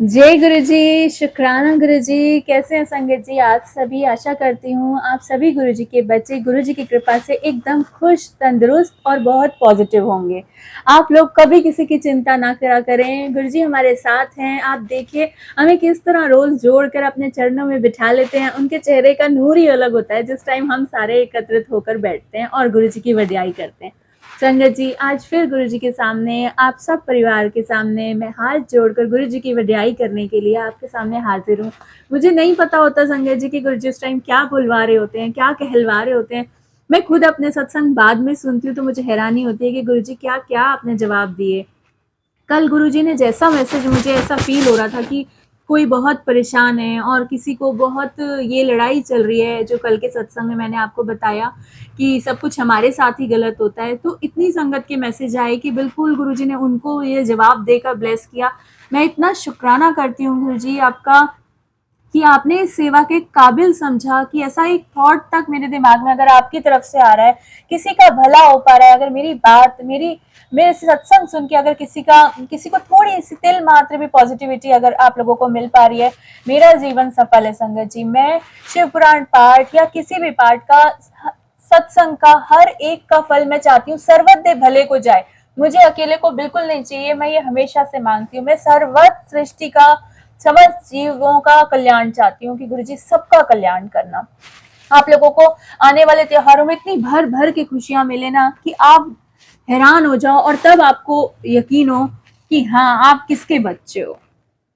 जय गुरु जी, शुक्राना गुरु जी। कैसे हैं संगत जी आप सभी? आशा करती हूँ आप सभी गुरु जी के बच्चे गुरु जी की कृपा से एकदम खुश, तंदुरुस्त और बहुत पॉजिटिव होंगे। आप लोग कभी किसी की चिंता ना करा करें, गुरु जी हमारे साथ हैं। आप देखिए हमें किस तरह रोज जोड़कर अपने चरणों में बिठा लेते हैं। उनके चेहरे का नूर ही अलग होता है जिस टाइम हम सारे एकत्रित होकर बैठते हैं और गुरु जी की वडियाई करते हैं। संगत जी, आज फिर गुरु जी के सामने, आप सब परिवार के सामने मैं हाथ जोड़कर गुरु जी की वडियाई करने के लिए आपके सामने हाजिर हूँ। मुझे नहीं पता होता संगत जी कि गुरु जी उस टाइम क्या बुलवा रहे होते हैं, क्या कहलवा रहे होते हैं। मैं खुद अपने सत्संग बाद में सुनती हूँ तो मुझे हैरानी होती है कि गुरु जी क्या क्या आपने जवाब दिए। कल गुरुजी ने जैसा मैसेज, मुझे ऐसा फील हो रहा था कि कोई बहुत परेशान है और किसी को बहुत ये लड़ाई चल रही है, जो कल के सत्संग में मैंने आपको बताया कि सब कुछ हमारे साथ ही गलत होता है। तो इतनी संगत के मैसेज आए कि बिल्कुल गुरुजी ने उनको ये जवाब देकर ब्लेस किया। मैं इतना शुक्राना करती हूँ गुरुजी आपका कि आपने इस सेवा के काबिल समझा कि ऐसा एक थॉट तक मेरे दिमाग में अगर आपकी तरफ से आ रहा है, किसी का भला हो पा रहा है, अगर मेरी बात, मेरे सत्संग सुन के अगर किसी को थोड़ी सी तिल मात्र भी पॉजिटिविटी अगर आप लोगों को मिल पा रही है, मेरा जीवन सफल है संगत जी। मैं शिव पुराण पाठ या किसी भी पाठ का, सत्संग का हर एक का फल मैं चाहती हूँ सर्वत्र भले को जाए। मुझे अकेले को बिल्कुल नहीं चाहिए। मैं ये हमेशा से मांगती हूँ। मैं सर्वत्र सृष्टि का, समस्त जीवों का कल्याण चाहती हूँ कि गुरुजी सबका कल्याण करना। आप लोगों को आने वाले त्योहारों में इतनी भर भर की खुशियां मिले ना कि आप हैरान हो जाओ और तब आपको यकीन हो कि हाँ, आप किसके बच्चे हो।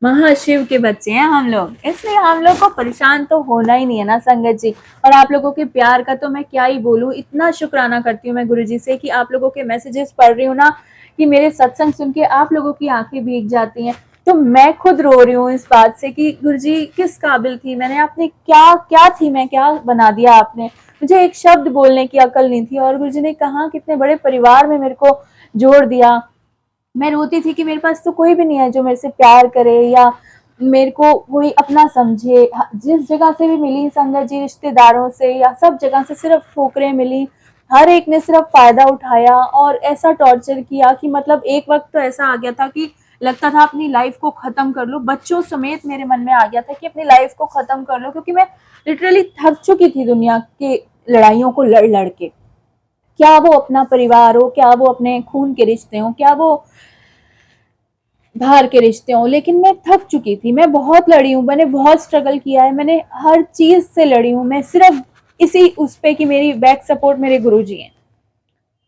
महाशिव के बच्चे हैं हम लोग, इसलिए हम लोग को परेशान तो होना ही नहीं है ना संगत जी। और आप लोगों के प्यार का तो मैं क्या ही बोलूं। इतना शुक्राना करती हूँ मैं गुरु जी से कि आप लोगों के मैसेजेस पढ़ रही हूँ ना, कि मेरे सत्संग सुन के आप लोगों की आंखें भीग जाती हैं। तो मैं खुद रो रही हूँ इस बात से कि गुरु जी किस काबिल थी मैंने, आपने क्या क्या थी, मैं क्या बना दिया आपने। मुझे एक शब्द बोलने की अकल नहीं थी और गुरु जी ने कहा कितने बड़े परिवार में मेरे को जोड़ दिया। मैं रोती थी कि मेरे पास तो कोई भी नहीं है जो मेरे से प्यार करे या मेरे को कोई अपना समझे। जिस जगह से भी मिली संगत जी, रिश्तेदारों से या सब जगह से सिर्फ ठोकरें मिली। हर एक ने सिर्फ फायदा उठाया और ऐसा टॉर्चर किया कि मतलब एक वक्त तो ऐसा आ गया था कि लगता था अपनी लाइफ को खत्म कर लो। बच्चों समेत मेरे मन में आ गया था कि अपनी लाइफ को खत्म कर लो, क्योंकि मैं लिटरली थक चुकी थी दुनिया के लड़ाइयों को लड़ लड़ के। क्या वो अपना परिवार हो, क्या वो अपने खून के रिश्ते हो, क्या वो बाहर के रिश्ते हों, लेकिन मैं थक चुकी थी। मैं बहुत लड़ी हूँ, मैंने बहुत स्ट्रगल किया है, मैंने हर चीज से लड़ी हूँ। मैं सिर्फ इसी उस पे कि मेरी बैक सपोर्ट मेरे गुरुजी हैं।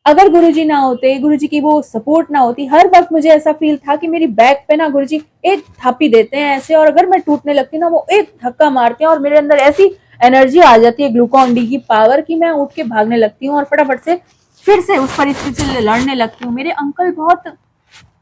अगर गुरुजी ना होते, गुरुजी की वो सपोर्ट ना होती, हर वक्त मुझे ऐसा फील था कि मेरी बैक पे ना गुरुजी एक थापी देते हैं ऐसे, और अगर मैं टूटने लगती ना वो एक धक्का मारते हैं और मेरे अंदर ऐसी एनर्जी आ जाती है, ग्लूकॉन डी की पावर, की मैं उठ के भागने लगती हूँ और फटाफट से फिर से उस परिस्थिति से लड़ने लगती हूँ। मेरे अंकल बहुत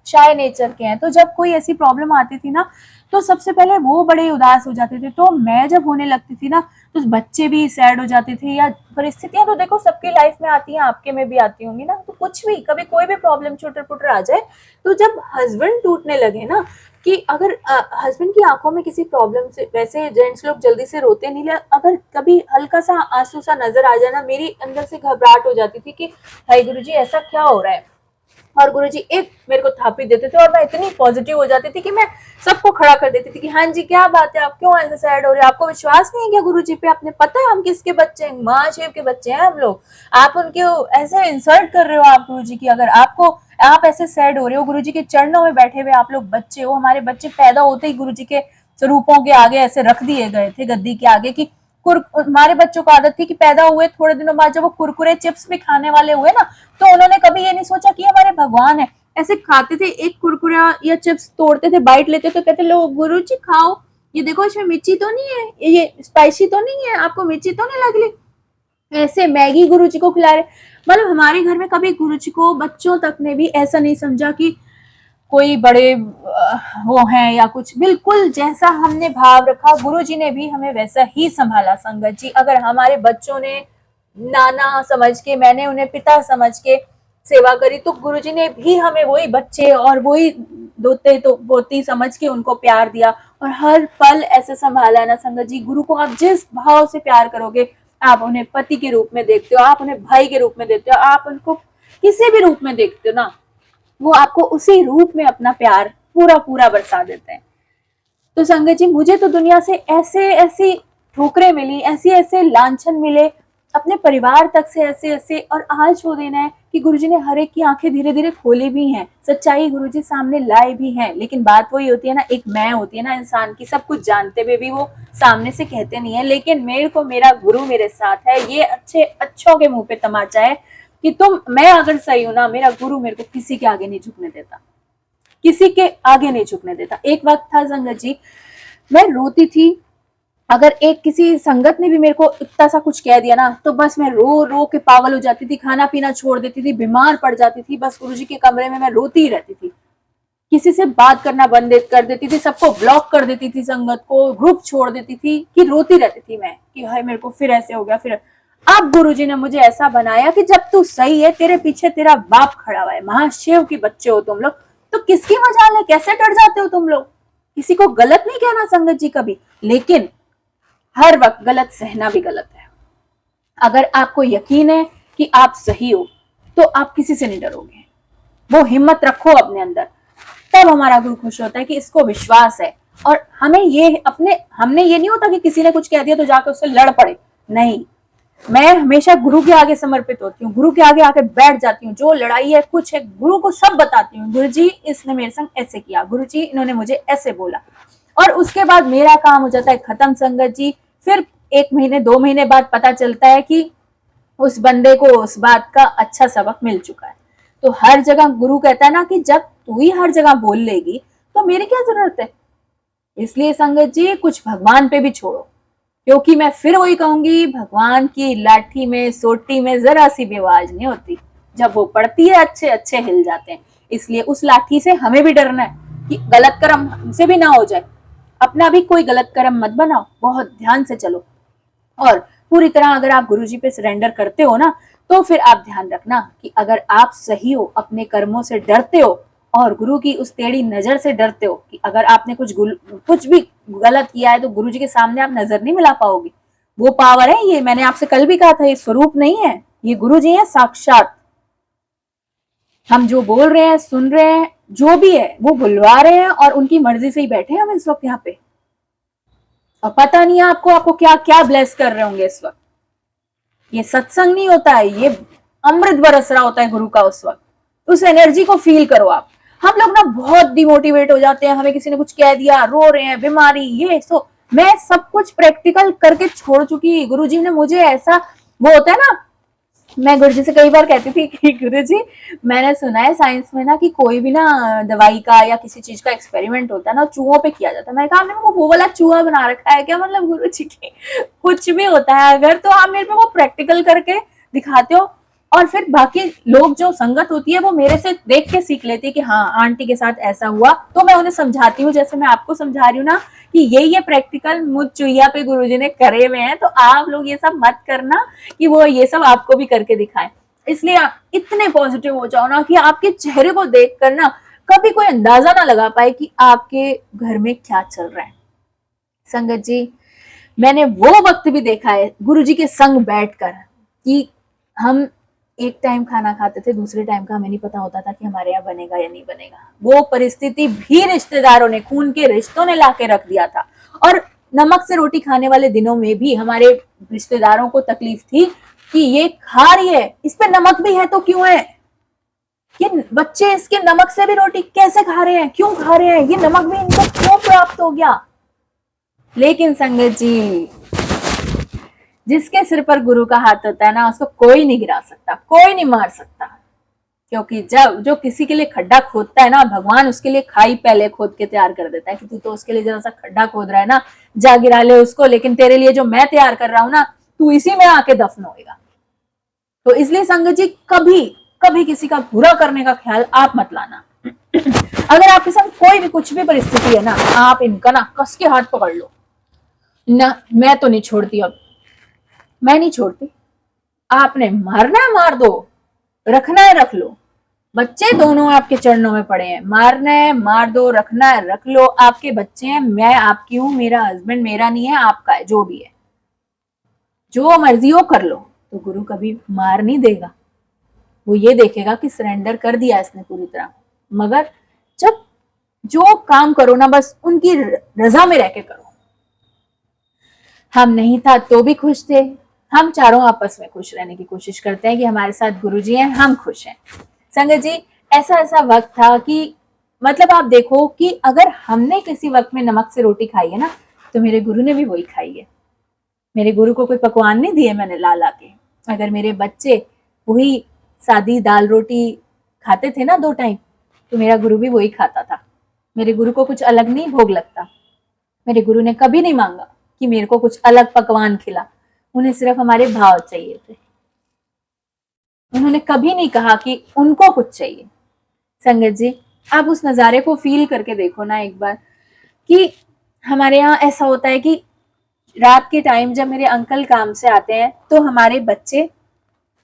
शाय नेचर के हैं, तो जब कोई ऐसी प्रॉब्लम आती थी ना, तो सबसे पहले वो बड़े उदास हो जाते थे। तो मैं जब होने लगती थी ना, तो बच्चे भी सैड हो जाते थे। या परिस्थितियां तो देखो सबकी लाइफ में आती हैं, आपके में भी आती होंगी ना। तो कुछ भी, कभी कोई भी प्रॉब्लम छोटर पुटर आ जाए, तो जब हस्बैंड टूटने लगे ना, कि अगर हस्बैंड की आंखों में किसी प्रॉब्लम से, वैसे जेंट्स लोग जल्दी से रोते नहीं, अगर कभी हल्का सा आंसू सा नजर आ जाए ना, मेरी अंदर से घबराहट हो जाती थी कि हाय गुरुजी ऐसा क्या हो रहा है। और गुरुजी एक मेरे को थापी देते थे और मैं इतनी पॉजिटिव हो जाती थी कि मैं सबको खड़ा कर देती थी कि हाँ जी क्या बात है, आप क्यों ऐसे सैड हो रहे हैं, आपको विश्वास नहीं है क्या गुरुजी पे? आपने पता है हम किसके बच्चे हैं? महाशिव के बच्चे हैं हम लोग। आप उनके ऐसे इंसल्ट कर रहे हो आप गुरुजी की। अगर आपको, आप ऐसे सैड हो रहे हो, गुरुजी के चरणों में बैठे हुए आप लोग बच्चे हो। हमारे बच्चे पैदा होते ही गुरुजी के स्वरूपों के आगे ऐसे रख दिए गए थे, गद्दी के आगे, कि हमारे बच्चों को आदत थी कि पैदा हुए थोड़े दिनों बाद जब वो कुरकुरे चिप्स भी खाने वाले हुए ना, तो उन्होंने कभी ये नहीं सोचा कि हमारे भगवान है। ऐसे खाते थे, एक कुरकुरा या चिप्स तोड़ते थे, बाइट लेते तो कहते लो गुरु जी खाओ, ये देखो इसमें मिर्ची तो नहीं है, ये स्पाइसी तो नहीं है, आपको मिर्ची तो नहीं लग रही। ऐसे मैगी गुरु जी को खिला रहे। मतलब हमारे घर में कभी गुरु जी को बच्चों तक ने भी ऐसा नहीं समझा कि कोई बड़े वो हैं या कुछ। बिल्कुल जैसा हमने भाव रखा, गुरुजी ने भी हमें वैसा ही संभाला संगत जी। अगर हमारे बच्चों ने नाना समझ के, मैंने उन्हें पिता समझ के सेवा करी, तो गुरुजी ने भी हमें वही बच्चे और वही दोते तो पोती समझ के उनको प्यार दिया और हर पल ऐसे संभाला ना संगत जी। गुरु को आप जिस भाव से प्यार करोगे, आप उन्हें पति के रूप में देखते हो, आप उन्हें भाई के रूप में देखते हो, आप उनको किसी भी रूप में देखते हो ना, वो आपको उसी रूप में अपना प्यार पूरा पूरा बरसा देते हैं। तो संगत जी, मुझे तो दुनिया से ऐसे ऐसी ठोकरें मिली, ऐसे ऐसे लांछन मिले, अपने परिवार तक से ऐसे ऐसे। और आज वो दिन है कि गुरुजी ने हर एक की आंखें धीरे धीरे खोली भी हैं, सच्चाई गुरुजी सामने लाए भी हैं। लेकिन बात वही होती है ना, एक मैं होती है ना इंसान की, सब कुछ जानते हुए भी वो सामने से कहते नहीं है। लेकिन मेरे को मेरा गुरु मेरे साथ है, ये अच्छे अच्छों के मुंह पे तमाचा है कि मैं अगर सही हूं ना, मेरा गुरु मेरे को किसी के आगे नहीं झुकने देता, किसी के आगे नहीं झुकने देता। एक वक्त था संगत जी, मैं रोती थी, अगर एक किसी संगत ने भी मेरे को इतना सा कुछ कह दिया ना, तो बस मैं रो रो के पागल हो जाती थी, खाना पीना छोड़ देती थी, बीमार पड़ जाती थी। बस गुरुजी के कमरे में मैं रोती ही रहती थी, किसी से बात करना बंद कर देती थी, सबको ब्लॉक कर देती थी, संगत को ग्रुप छोड़ देती थी, कि रोती रहती थी मैं कि हाय मेरे को फिर ऐसे हो गया। फिर अब गुरुजी ने मुझे ऐसा बनाया कि जब तू सही है, तेरे पीछे तेरा बाप खड़ा हुआ है, महाशिव के बच्चे हो तुम लोग, तो किसकी मजाल है, कैसे डर जाते हो तुम लोग। किसी को गलत नहीं कहना संगत जी कभी, लेकिन हर वक्त गलत सहना भी गलत है। अगर आपको यकीन है कि आप सही हो, तो आप किसी से नहीं डरोगे, वो हिम्मत रखो अपने अंदर। तब हमारा गुरु खुश होता है कि इसको विश्वास है। और हमने ये नहीं होता कि किसी ने कुछ कह दिया तो जाकर उससे लड़ पड़े, नहीं। मैं हमेशा गुरु के आगे समर्पित होती हूँ, गुरु के आगे आकर बैठ जाती हूँ, जो लड़ाई है कुछ है गुरु को सब बताती हूँ, गुरु जी इसने मेरे संग ऐसे किया, गुरु जी इन्होंने मुझे ऐसे बोला। और उसके बाद मेरा काम हो जाता है खत्म संगत जी। फिर 1 महीने 2 महीने बाद पता चलता है कि उस बंदे को उस बात का अच्छा सबक मिल चुका है। तो हर जगह गुरु कहता है ना कि जब तू ही हर जगह बोल लेगी तो मेरी क्या जरूरत है। इसलिए संगत जी कुछ भगवान पे भी छोड़ो, क्योंकि मैं फिर वही कहूंगी, भगवान की लाठी में सोटी में जरा सी भी आवाज नहीं होती, जब वो पड़ती है अच्छे अच्छे हिल जाते हैं। इसलिए उस लाठी से हमें भी डरना है कि गलत कर्म हमसे भी ना हो जाए। अपना भी कोई गलत कर्म मत बनाओ, बहुत ध्यान से चलो। और पूरी तरह अगर आप गुरुजी पे सरेंडर करते हो ना, तो फिर आप ध्यान रखना कि अगर आप सही हो, अपने कर्मों से डरते हो और गुरु की उस टेढ़ी नजर से डरते हो कि अगर आपने कुछ भी गलत किया है तो गुरुजी के सामने आप नजर नहीं मिला पाओगे। वो पावर है, ये मैंने आपसे कल भी कहा था, ये स्वरूप नहीं है, ये गुरुजी है साक्षात। हम जो बोल रहे हैं, सुन रहे हैं, जो भी है वो बुलवा रहे हैं और उनकी मर्जी से ही बैठे हैं हम इस वक्त यहाँ पे। और पता नहीं है आपको क्या क्या ब्लेस कर रहे होंगे इस वक्त। ये सत्संग नहीं होता है, ये अमृत बरस रहा होता है गुरु का उस वक्त। उस एनर्जी को फील करो आप। हम लोग ना बहुत डिमोटिवेट हो जाते हैं, हमें किसी ने कुछ कह दिया, रो रहे हैं, बीमारी ये सो। मैं सब कुछ प्रैक्टिकल करके छोड़ चुकी। गुरुजी ने मुझे ऐसा, वो होता है ना, मैं गुरुजी से कई बार कहती थी कि गुरुजी मैंने सुना है साइंस में ना कि कोई भी ना दवाई का या किसी चीज का एक्सपेरिमेंट होता है ना चूहों पे किया जाता है। मैं कहा आपने वो वाला चूहा बना रखा है क्या, मतलब गुरुजी की कुछ भी होता है अगर, तो आप मेरे पे वो प्रैक्टिकल करके दिखाते हो। और फिर बाकी लोग जो संगत होती है वो मेरे से देख के सीख लेती है कि हाँ आंटी के साथ ऐसा हुआ, तो मैं उन्हें समझाती हूँ, जैसे मैं आपको समझा रही हूँ ना कि ये प्रैक्टिकल मुझ चुईया पे गुरुजी ने करे हुए हैं। तो आप लोग ये सब मत करना कि वो ये सब आपको भी करके दिखाएं। इसलिए आप इतने पॉजिटिव हो जाओ ना कि आपके चेहरे को देख कर ना कभी कोई अंदाजा ना लगा पाए कि आपके घर में क्या चल रहा है। संगत जी, मैंने वो वक्त भी देखा है गुरुजी के संग बैठकर कि हम एक टाइम खाना खाते थे, दूसरे टाइम का हमें नहीं पता होता था कि हमारे यहाँ बनेगा या नहीं बनेगा। वो परिस्थिति भी रिश्तेदारों ने, खून के रिश्तों ने लाके रख दिया था। और नमक से रोटी खाने वाले दिनों में भी हमारे रिश्तेदारों को तकलीफ थी कि ये खा रही है, इस पे नमक भी है तो क्यों है, ये बच्चे इसके नमक से भी रोटी कैसे खा रहे हैं, क्यों खा रहे हैं, ये नमक भी इनको क्यों प्राप्त हो गया। लेकिन संगत जी, जिसके सिर पर गुरु का हाथ होता है ना, उसको कोई नहीं गिरा सकता, कोई नहीं मार सकता। क्योंकि जब जो किसी के लिए खड्डा खोदता है ना, भगवान उसके लिए खाई पहले खोद के तैयार कर देता है कि तू तो उसके लिए जरा सा खड्डा खोद रहा है ना, जा गिरा ले उसको, लेकिन तेरे लिए जो मैं तैयार कर रहा हूं ना, तू इसी में आके दफन होएगा। तो इसलिए संगत जी, कभी कभी किसी का बुरा करने का ख्याल आप मत लाना। अगर आपके साथ कोई भी कुछ भी परिस्थिति है ना, आप इनका ना कस के हाथ पकड़ लो ना। मैं तो नहीं छोड़ती, अब मैं नहीं छोड़ती। आपने मारना है मार दो, रखना है रख लो। बच्चे दोनों आपके चरणों में पड़े हैं, मारना है मार दो, रखना है रख लो। आपके बच्चे हैं, मैं आपकी हूं, मेरा हस्बैंड मेरा नहीं है, आपका है, जो भी है, जो मर्जी हो कर लो। तो गुरु कभी मार नहीं देगा, वो ये देखेगा कि सरेंडर कर दिया इसने पूरी तरह। मगर जब जो काम करो ना बस उनकी रजा में रह के करो। हम नहीं था तो भी खुश थे, हम चारों आपस में खुश रहने की कोशिश करते हैं कि हमारे साथ गुरुजी हैं, हम खुश हैं। संगत जी, ऐसा ऐसा वक्त था कि मतलब आप देखो कि अगर हमने किसी वक्त में नमक से रोटी खाई है ना, तो मेरे गुरु ने भी वही खाई है। मेरे गुरु को कोई पकवान नहीं दिए मैंने ला ला के। अगर मेरे बच्चे वही सादी दाल रोटी खाते थे ना 2 टाइम, तो मेरा गुरु भी वही खाता था। मेरे गुरु को कुछ अलग नहीं भोग लगता। मेरे गुरु ने कभी नहीं मांगा कि मेरे को कुछ अलग पकवान खिला, उन्हें सिर्फ हमारे भाव चाहिए थे। उन्होंने कभी नहीं कहा कि उनको कुछ चाहिए। संगत जी, आप उस नज़ारे को फील करके देखो ना एक बार कि हमारे यहाँ ऐसा होता है कि रात के टाइम जब मेरे अंकल काम से आते हैं तो हमारे बच्चे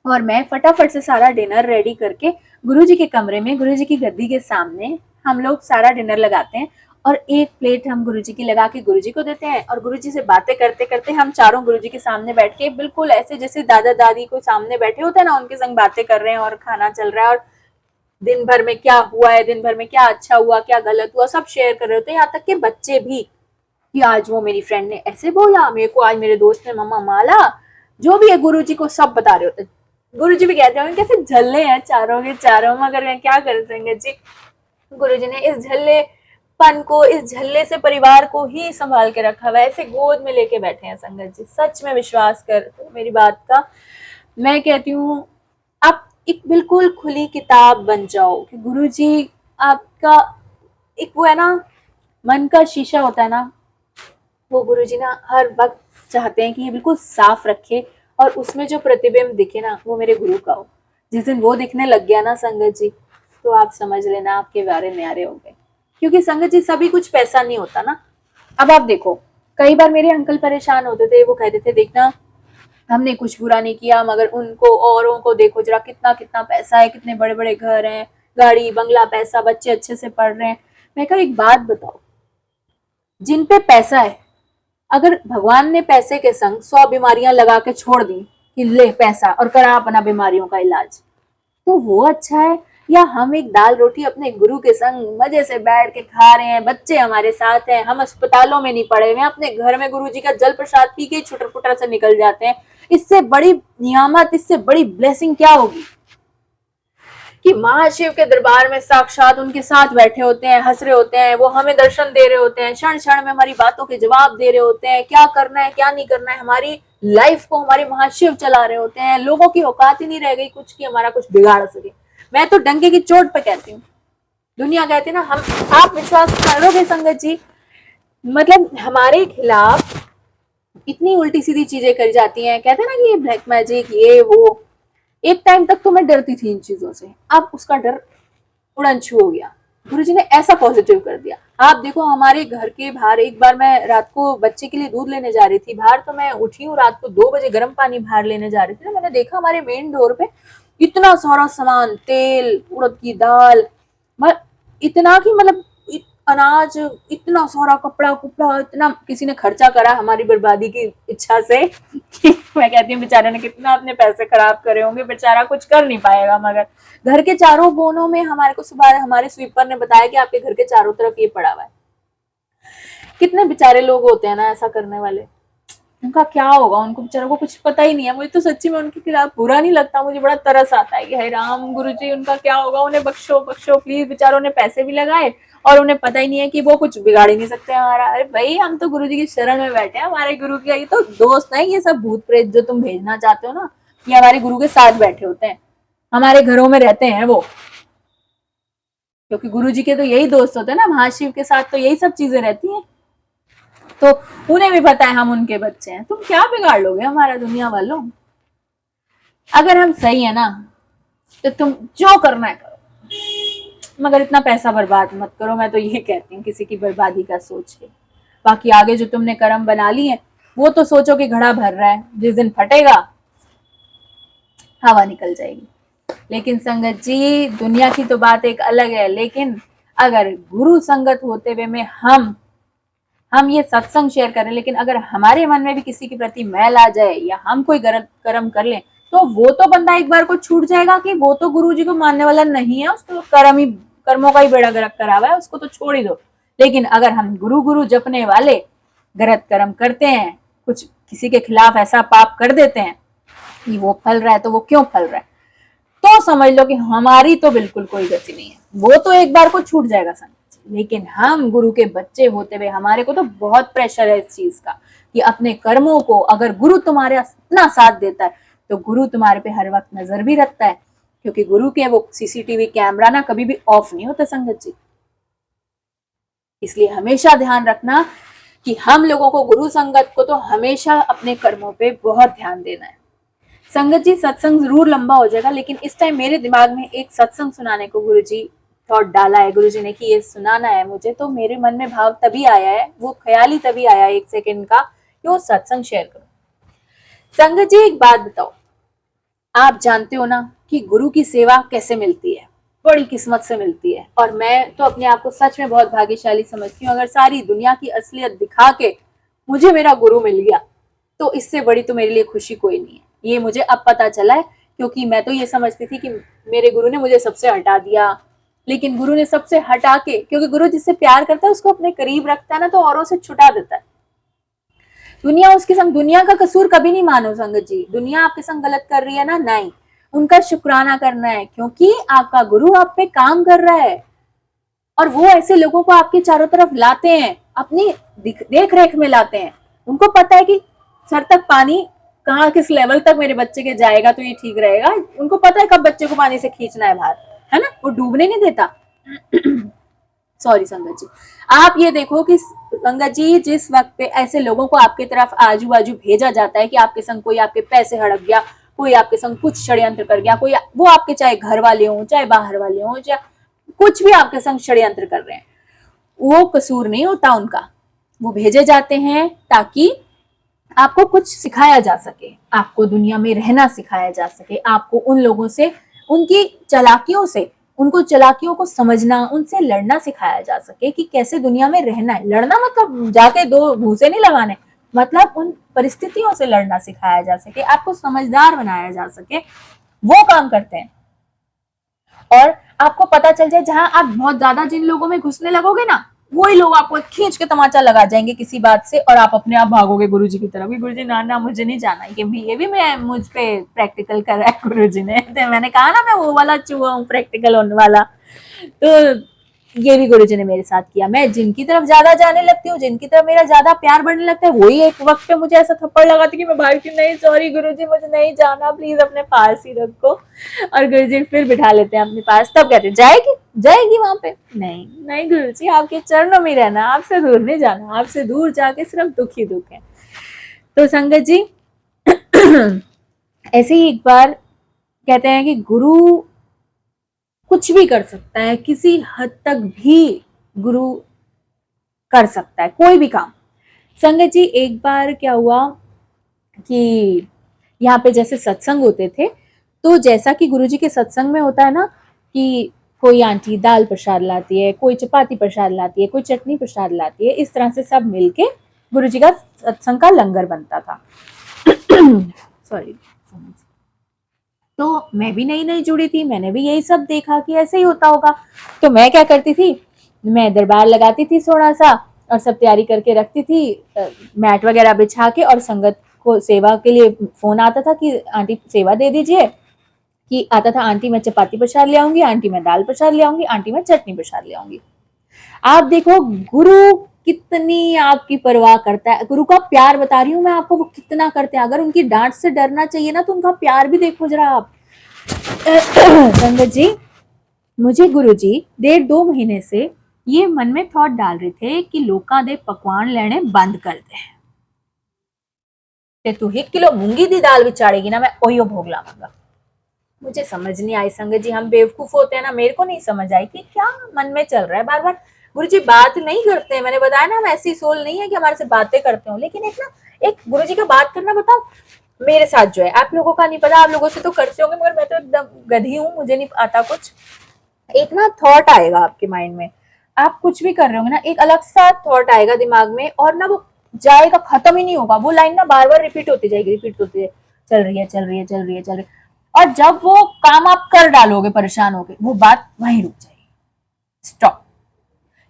और मैं फटाफट से सारा डिनर रेडी करके गुरुजी के कमरे में गुरुजी की गद्दी के सामने हम लोग सारा डिनर लगाते हैं और एक प्लेट हम गुरुजी की लगा के गुरुजी को देते हैं और गुरुजी से बातें करते करते हम चारों गुरुजी के सामने बैठ के बिल्कुल ऐसे जैसे दादा दादी को सामने बैठे होते हैं ना, उनके संग बातें कर रहे हैं और खाना चल रहा है और दिन भर में क्या हुआ है, दिन भर में क्या अच्छा हुआ क्या गलत हुआ सब शेयर कर रहे होते हैं। यहाँ तक कि बच्चे भी कि आज वो मेरी फ्रेंड ने ऐसे बोला, मेरे को आज मेरे दोस्त ने मम्मा माला, जो भी है गुरुजी को सब बता रहे होते। गुरुजी भी कहते हैं कैसे झल्ले हैं चारों के चारों, मगर मैं क्या कर संगत जी, गुरुजी ने इस झल्लेपन को, इस झल्ले से परिवार को ही संभाल के रखा हुआ है, ऐसे गोद में लेके बैठे हैं। संगत जी सच में विश्वास कर मेरी बात का। मैं कहती हूँ आप एक बिल्कुल खुली किताब बन जाओ कि गुरुजी आपका एक वो है ना मन का शीशा होता है ना, वो गुरुजी ना हर वक्त चाहते हैं कि ये बिल्कुल साफ रखे और उसमें जो प्रतिबिंब दिखे ना वो मेरे गुरु का हो। जिस दिन वो दिखने लग गया ना संगत जी, तो आप समझ लेना आपके वारे न्यारे हो गए। क्योंकि संगत जी सभी कुछ पैसा नहीं होता ना। अब आप देखो, कई बार मेरे अंकल परेशान होते थे, वो कहते थे देखना हमने कुछ बुरा नहीं किया मगर उनको औरों को देखो जरा कितना कितना पैसा है, कितने बड़े बड़े घर हैं, गाड़ी बंगला, पैसा, बच्चे अच्छे से पढ़ रहे हैं। मैं कहा एक बात बताओ, जिन पे पैसा है, अगर भगवान ने पैसे के संग 100 बीमारियां लगा के छोड़ दी कि ले पैसा और करा अपना बीमारियों का इलाज, तो वो अच्छा है या हम एक दाल रोटी अपने गुरु के संग मजे से बैठ के खा रहे हैं, बच्चे हमारे साथ हैं, हम अस्पतालों में नहीं पड़े हुए, अपने घर में गुरु जी का जल प्रसाद पी के छुटर पुटर से निकल जाते हैं। इससे बड़ी नियामत, इससे बड़ी ब्लेसिंग क्या होगी कि महाशिव के दरबार में साक्षात उनके साथ बैठे होते हैं, हंस रहे होते हैं, वो हमें दर्शन दे रहे होते हैं, क्षण क्षण में हमारी बातों के जवाब दे रहे होते हैं, क्या करना है क्या नहीं करना है, हमारी लाइफ को हमारे महाशिव चला रहे होते हैं। लोगों की औकात ही नहीं रह गई कुछ की हमारा कुछ बिगाड़ सके। मैं तो डंके की चोट पे कहती हूँ, दुनिया कहती है ना हम, आप विश्वास करोगे संगत जी, मतलब हमारे खिलाफ इतनी उल्टी सीधी चीजें करी जाती हैं। कहते हैं ना कि ये ब्लैक मैजिक ये वो, एक टाइम तक तो मैं डरती थी इन चीजों से, अब उसका डर उड़न छू हो गया। गुरुजी ने ऐसा पॉजिटिव कर दिया। आप देखो हमारे घर के बाहर एक बार मैं रात को बच्चे के लिए दूध लेने जा रही थी बाहर, तो मैं उठी हूँ रात को 2 बजे गर्म पानी बाहर लेने जा रही थी, तो मैंने देखा हमारे मेन डोर पे इतना सारा सामान, तेल, उड़द की दाल, इतना कि मतलब अनाज, इतना सारा कपड़ा कुपड़ा, इतना किसी ने खर्चा करा हमारी बर्बादी की इच्छा से कि मैं कहती हूँ बेचारे ने कितना अपने पैसे खराब करे होंगे, बेचारा कुछ कर नहीं पाएगा। मगर घर के चारों कोनों में हमारे को सुबह हमारे स्वीपर ने बताया कि आपके घर के चारों तरफ ये पड़ा हुआ है। कितने बेचारे लोग होते हैं ना ऐसा करने वाले, उनका क्या होगा, उनको बेचारों को कुछ पता ही नहीं है। मुझे तो सच्ची में उनके खिलाफ बुरा नहीं लगता, मुझे बड़ा तरस आता है कि हे राम गुरुजी उनका क्या होगा, उन्हें बख्शो बख्शो प्लीज, बेचारों ने पैसे भी लगाए और उन्हें पता ही नहीं है कि वो कुछ बिगाड़ ही नहीं सकते हमारा। अरे भाई हम तो गुरुजी की शरण में बैठे हैं, हमारे गुरु के ये तो दोस्त है, ये सब भूत प्रेत जो तुम भेजना चाहते हो ना, ये हमारे गुरु के साथ बैठे होते हैं, हमारे घरों में रहते हैं वो, क्योंकि गुरुजी के तो यही दोस्त होते हैं ना, महाशिव के साथ तो यही सब चीजें रहती हैं। तो उन्हें भी पता है हम उनके बच्चे हैं, तुम क्या बिगाड़ लोगे हमारा दुनिया वालों। अगर हम सही है ना तो तुम जो करना है करो, मगर इतना पैसा बर्बाद मत करो। मैं तो ये कहती हूँ किसी की बर्बादी का सोच के। बाकी आगे जो तुमने कर्म बना ली है वो तो सोचो कि घड़ा भर रहा है, जिस दिन फटेगा हवा निकल जाएगी। लेकिन संगत जी दुनिया की तो बात एक अलग है, लेकिन अगर गुरु संगत होते हुए में हम ये सत्संग शेयर करें, लेकिन अगर हमारे मन में भी किसी के प्रति मैल आ जाए या हम कोई गलत कर्म कर लें, तो वो तो बंदा एक बार को छूट जाएगा कि वो तो गुरु जी को मानने वाला नहीं है, उसको कर्म ही कर्मों का ही बेड़ा गर्क करा हुआ है, उसको तो छोड़ ही दो। लेकिन अगर हम गुरु गुरु जपने वाले गलत कर्म करते हैं, कुछ किसी के खिलाफ ऐसा पाप कर देते हैं कि वो फल रहा है, तो वो क्यों फल रहा है, तो समझ लो कि हमारी तो बिल्कुल कोई गति नहीं है, वो तो एक बार को छूट जाएगा संगत जी। लेकिन हम गुरु के बच्चे होते हुए हमारे को तो बहुत प्रेशर है इस चीज का कि अपने कर्मों को, अगर गुरु तुम्हारे इतना साथ देता है तो गुरु तुम्हारे पे हर वक्त नजर भी रखता है, क्योंकि गुरु के वो सीसीटीवी कैमरा ना कभी भी ऑफ नहीं होता संगत जी। इसलिए हमेशा ध्यान रखना कि हम लोगों को, गुरु संगत को तो हमेशा अपने कर्मों पे बहुत ध्यान देना है। संगत जी सत्संग जरूर लंबा हो जाएगा, लेकिन इस टाइम मेरे दिमाग में एक सत्संग सुनाने को गुरुजी थॉट डाला है, गुरुजी ने कि ये सुनाना है मुझे, तो मेरे मन में भाव तभी आया है, वो ख्याल ही तभी आया 1 सेकंड का कि वो सत्संग शेयर करो। संगत जी एक बात बताओ, आप जानते हो ना कि गुरु की सेवा कैसे मिलती है, बड़ी किस्मत से मिलती है। और मैं तो अपने आप को सच में बहुत भाग्यशाली समझती हूँ, अगर सारी दुनिया की असलियत दिखा के मुझे मेरा गुरु मिल गया तो इससे बड़ी तो मेरे लिए खुशी कोई नहीं है। ये मुझे अब पता चला है, क्योंकि मैं तो ये समझती थी कि मेरे गुरु ने मुझे सबसे हटा दिया, लेकिन गुरु ने सबसे हटा के, क्योंकि गुरु जिससे प्यार करता है उसको अपने करीब रखता है ना, तो औरों से छुटा देता है। दुनिया उसके संग, दुनिया का कसूर कभी नहीं मानो संगत जी, दुनिया आपके संग गलत कर रही है ना, नहीं, उनका शुक्राना करना है, क्योंकि आपका गुरु आप पे काम कर रहा है और वो ऐसे लोगों को आपके चारों तरफ लाते हैं, अपनी देख रेख में लाते हैं। उनको पता है कि सर तक पानी कहाँ, किस लेवल तक मेरे बच्चे के जाएगा तो ये ठीक रहेगा, उनको पता है कब बच्चे को पानी से खींचना है बाहर, है ना, वो डूबने नहीं देता। सॉरी संगत जी, आप ये देखो कि संगत जी जिस वक्त पे ऐसे लोगों को आपके तरफ आजू बाजू भेजा जाता है कि आपके संग कोई आपके पैसे हड़प गया, कोई आपके संग कुछ षड्यंत्र कर गया, कोई वो आपके चाहे घर वाले हों चाहे बाहर वाले हों, चाहे कुछ भी आपके संग षड्यंत्र कर रहे हैं, वो कसूर नहीं होता उनका, वो भेजे जाते हैं ताकि आपको कुछ सिखाया जा सके, आपको दुनिया में रहना सिखाया जा सके, आपको उन लोगों से, उनकी चालाकियों से, उनको चालाकियों को समझना, उनसे लड़ना सिखाया जा सके कि कैसे दुनिया में रहना है। लड़ना मतलब जाके 2 घूंसे नहीं लगाने, मतलब उन परिस्थितियों से लड़ना सिखाया जा सके, आपको समझदार बनाया जा सके, वो काम करते हैं। और आपको पता चल जाए, जहां आप बहुत ज्यादा जिन लोगों में घुसने लगोगे ना, वही लोग आपको खींच के तमाचा लगा जाएंगे किसी बात से, और आप अपने आप भागोगे गुरुजी की तरफ, गुरुजी ना ना मुझे नहीं जाना, ये भी मैं मुझ पे प्रैक्टिकल कर रहा है गुरुजी ने, तो मैंने कहा ना मैं वो वाला चूहा हूँ प्रैक्टिकल होने वाला, तो ये भी गुरुजी ने मेरे साथ किया। मैं जिनकी तरफ ज्यादा जाने लगती हूँ, जिनकी तरफ मेरा ज्यादा प्यार बढ़ने लगता है, वही एक वक्त पे मुझे ऐसा थप्पड़ लगाती कि मैं भागती, नहीं सॉरी गुरुजी मुझे नहीं जाना, प्लीज अपने पास ही रखो, और गुरुजी फिर बिठा लेते हैं अपने पास, तब कहते जाएगी जाएगी वहां पे, नहीं नहीं गुरुजी आपके चरणों में रहना, आपसे दूर नहीं जाना, आपसे दूर जाके सिर्फ दुख ही दुख है। तो संगत जी ऐसे ही एक बार कहते हैं कि गुरु कुछ भी कर सकता है, किसी हद तक भी गुरु कर सकता है कोई भी काम। संगत जी एक बार क्या हुआ कि यहाँ पे जैसे सत्संग होते थे, तो जैसा कि गुरुजी के सत्संग में होता है ना कि कोई आंटी दाल प्रसाद लाती है, कोई चपाती प्रसाद लाती है, कोई चटनी प्रसाद लाती है, इस तरह से सब मिलके गुरुजी का सत्संग का लंगर बनता था। सॉरी। तो मैं भी नई नई जुड़ी थी, मैंने भी यही सब देखा कि ऐसे ही होता होगा, तो मैं क्या करती थी, मैं दरबार लगाती थी थोड़ा सा और सब तैयारी करके रखती थी, मैट वगैरह बिछा के, और संगत को सेवा के लिए फोन आता था कि आंटी सेवा दे दीजिए, कि आता था आंटी मैं चपाती प्रसाद ले आऊंगी, आंटी मैं दाल प्रसाद ले आऊंगी, आंटी मैं चटनी प्रसाद ले आऊंगी। आप देखो गुरु कितनी आपकी परवाह करता है, गुरु का प्यार बता रही हूँ मैं आपको, वो कितना करते हैं। अगर उनकी डांट से डरना चाहिए ना, तो उनका प्यार भी देखो जरा आप। संगत जी मुझे गुरु जी 1.5-2 महीने से ये मन में थॉट डाल रहे थे कि लोका दे पकवान लेने बंद कर दे, ते तू 1 किलो मूंगी दी दाल बिचाड़ेगी ना, मैं ओयो भोग लाऊंगा। मुझे समझ नहीं आई संगत जी, हम बेवकूफ होते हैं ना, मेरे को नहीं समझ आई कि क्या मन में चल रहा है। बार बार गुरुजी बात नहीं करते हैं, मैंने बताया ना हम ऐसी सोल नहीं है कि हमारे से बातें करते हो, लेकिन एक गुरुजी का बात करना, बताओ मेरे साथ जो है, आप लोगों का नहीं पता, आप लोगों से तो करते होंगे, मगर मैं तो एकदम गधी हूँ, मुझे नहीं आता कुछ। एक ना थॉट आएगा आपके माइंड में, आप कुछ भी कर रहे होंगे ना, एक अलग सा थॉट आएगा दिमाग में, और ना वो जाएगा, खत्म ही नहीं होगा, वो लाइन ना बार बार रिपीट होती जाएगी, रिपीट होती है, चल रही है चल रही है चल रही है चल रही है, और जब वो काम आप कर डालोगे परेशान होके, वो बात वहीं रुक जाएगी। स्टॉप।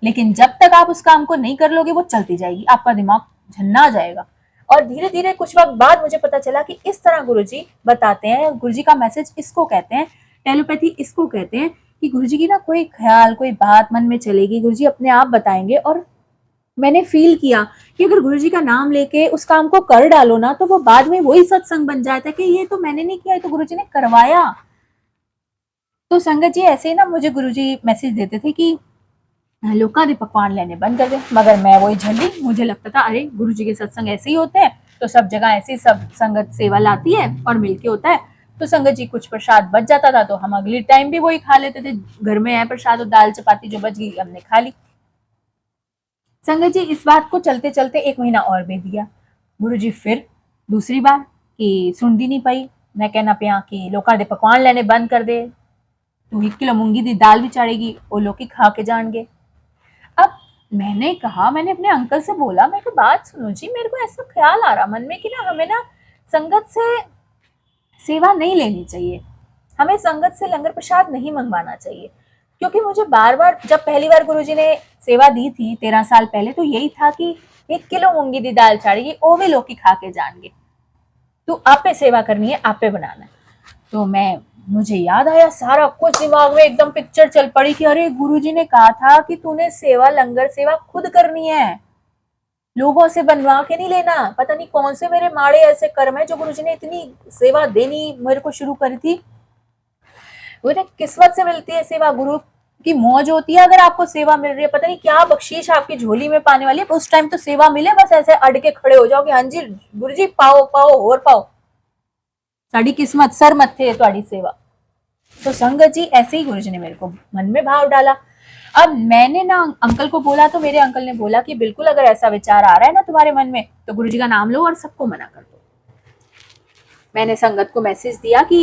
लेकिन जब तक आप उस काम को नहीं कर लोगे वो चलती जाएगी, आपका दिमाग झन्ना जाएगा। और धीरे धीरे कुछ वक्त बाद मुझे पता चला कि इस तरह गुरुजी बताते हैं, गुरुजी का मैसेज इसको कहते हैं, टेलीपैथी इसको कहते हैं कि गुरुजी की ना कोई ख्याल, कोई बात मन में चलेगी, गुरुजी अपने आप बताएंगे। और मैंने फील किया कि अगर गुरुजी का नाम लेके उस काम को कर डालो ना, तो वो बाद में वही सत्संग बन जाता है कि ये तो मैंने नहीं किया, ये तो गुरुजी ने करवाया। तो संगत जी ऐसे ही ना मुझे गुरुजी मैसेज देते थे कि लोका दे पकवान लेने बंद कर दे, मगर मैं वही झल्ली, मुझे लगता था अरे गुरुजी के सत्संग ऐसे ही होते हैं, तो सब जगह ऐसे ही सब संगत सेवा लाती है और मिलके होता है। तो संगत जी कुछ प्रसाद बच जाता था तो हम अगली टाइम भी वही खा लेते थे, घर में है प्रसाद और दाल चपाती जो बच गई हमने खा ली। संगत जी इस बात को चलते चलते 1 महीना और बीत गया। गुरुजी फिर दूसरी बार कि सुनती नहीं पाई, मैं कहना पिया कि लोका दे पकवान लेने बंद कर दे, तू 1 किलो मूंगी दी दाल भी चाड़ेगी, वो लोग खा के जाएंगे। अब मैंने कहा, मैंने अपने अंकल से बोला, मैं कहा बात सुनो जी, मेरे को ऐसा ख्याल आ रहा मन में कि ना हमें ना संगत से सेवा नहीं लेनी चाहिए, हमें संगत से लंगर प्रसाद नहीं मंगवाना चाहिए। क्योंकि मुझे बार बार, जब पहली बार गुरुजी ने सेवा दी थी 13 साल पहले, तो यही था कि 1 किलो मूंगी दी दाल चाड़ेगी, ओवे लोग खा के जाएंगे, तो आप पे सेवा करनी है, आप पे बनाना है। तो मुझे याद आया, सारा कुछ दिमाग में एकदम पिक्चर चल पड़ी कि अरे गुरुजी ने कहा था कि तूने सेवा, लंगर सेवा खुद करनी है, लोगों से बनवा के नहीं लेना। पता नहीं कौन से मेरे माड़े ऐसे कर्म है जो गुरुजी ने इतनी सेवा देनी मेरे को शुरू करी थी। वो किस्मत से मिलती है सेवा, गुरु की मौज होती है अगर आपको सेवा मिल रही है, पता नहीं क्या बख्शीश आपकी झोली में पाने वाली है, उस टाइम तो सेवा मिले, बस ऐसे अड़ के खड़े हो जाओ कि हाँ जी गुरुजी पाओ पाओ और पाओ, साड़ी किस्मत सर मत्थे है तुम्हारी सेवा। तो संगत जी ऐसे ही गुरुजी ने मेरे को मन में भाव डाला। अब मैंने ना अंकल को बोला, तो मेरे अंकल ने बोला कि बिल्कुल अगर ऐसा विचार आ रहा है ना तुम्हारे मन में, तो गुरुजी का नाम लो और सबको मना कर दो। मैंने संगत को मैसेज दिया कि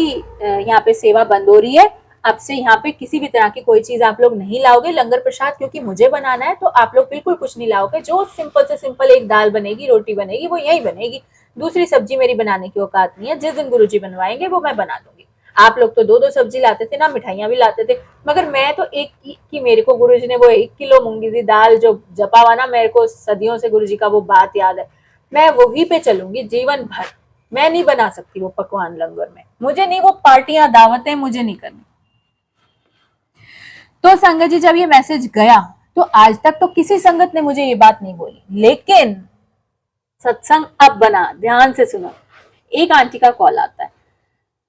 यहाँ पे सेवा बंद हो रही है, अब से यहाँ पे किसी भी तरह की कोई चीज आप लोग नहीं लाओगे, लंगर प्रसाद क्योंकि मुझे बनाना है, तो आप लोग बिल्कुल कुछ नहीं लाओगे, जो सिंपल से सिंपल एक दाल बनेगी, रोटी बनेगी, वो यही बनेगी, दूसरी सब्जी मेरी बनाने की औकात नहीं है, जिस दिन गुरुजी बनवाएंगे वो मैं बना दूंगी। आप लोग तो 2-2 सब्जी लाते थे ना, मिठाइयां भी लाते थे, मगर मैं तो एक की मेरे को गुरुजी ने वो 1 किलो मूंगी दी दाल जो जपा हुआ ना, मेरे को सदियों से गुरुजी का वो बात याद है, मैं वही पे चलूंगी जीवन भर। मैं नहीं बना सकती वो पकवान लंगर में, मुझे नहीं, वो पार्टियां दावतें मुझे नहीं करनी। तो संगत जी जब ये मैसेज गया, तो आज तक तो किसी संगत ने मुझे ये बात नहीं बोली, लेकिन सत्संग अब बना, ध्यान से सुनो। एक आंटी का कॉल आता है,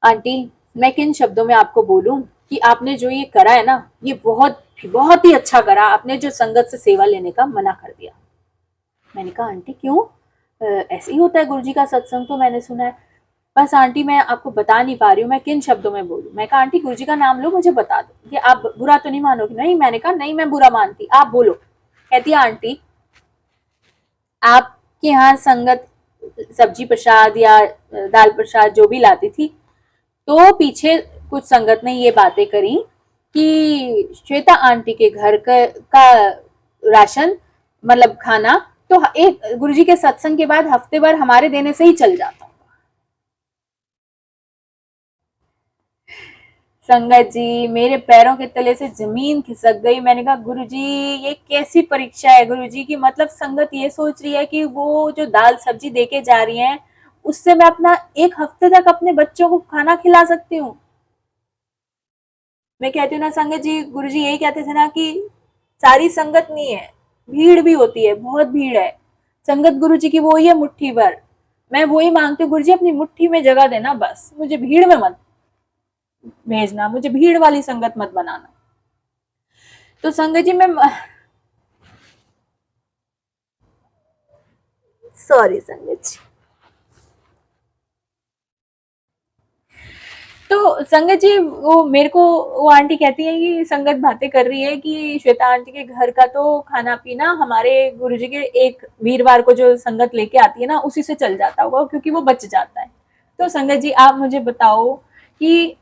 आंटी मैं किन शब्दों में आपको बोलूं कि आपने जो ये करा है ना, ये बहुत बहुत ही अच्छा करा, आपने जो संगत से सेवा लेने का मना कर दिया। मैंने कहा आंटी क्यों, ऐसे ही होता है गुरुजी का सत्संग, तो मैंने सुना है। बस आंटी मैं आपको बता नहीं पा रही हूँ मैं किन शब्दों में बोलूं। मैं कहा आंटी गुरुजी का नाम लो, मुझे बता दो, कि आप बुरा तो नहीं मानोगे। नहीं, मैंने कहा नहीं मैं बुरा मानती, आप बोलो। कहती है आंटी आपके यहाँ संगत सब्जी प्रसाद या दाल प्रसाद जो भी लाती थी, तो पीछे कुछ संगत ने ये बातें करी कि श्वेता आंटी के घर का राशन मतलब खाना तो एक गुरुजी के सत्संग के बाद हफ्ते भर हमारे देने से ही चल जाता। संगत जी मेरे पैरों के तले से जमीन खिसक गई। मैंने कहा गुरुजी ये कैसी परीक्षा है गुरुजी की, मतलब संगत ये सोच रही है कि वो जो दाल सब्जी देके जा रही है उससे मैं अपना 1 हफ्ते तक अपने बच्चों को खाना खिला सकती हूँ। मैं कहती हूँ ना संगत जी, गुरुजी यही कहते थे ना कि सारी संगत नहीं है, भीड़ भी होती है, बहुत भीड़ है, संगत गुरुजी की वो ही है मुट्ठी भर। मैं वही मांगती हूँ गुरुजी अपनी मुट्ठी में जगह देना, बस मुझे भीड़ में मत भेजना, मुझे भीड़ वाली संगत मत बनाना। तो संगत जी मैं सॉरी संगत जी। तो संगत जी वो मेरे को वो आंटी कहती है कि संगत बातें कर रही है कि श्वेता आंटी के घर का तो खाना पीना हमारे गुरुजी के एक वीरवार को जो संगत लेके आती है ना उसी से चल जाता होगा क्योंकि वो बच जाता है। तो संगत जी आप मुझे बताओ कि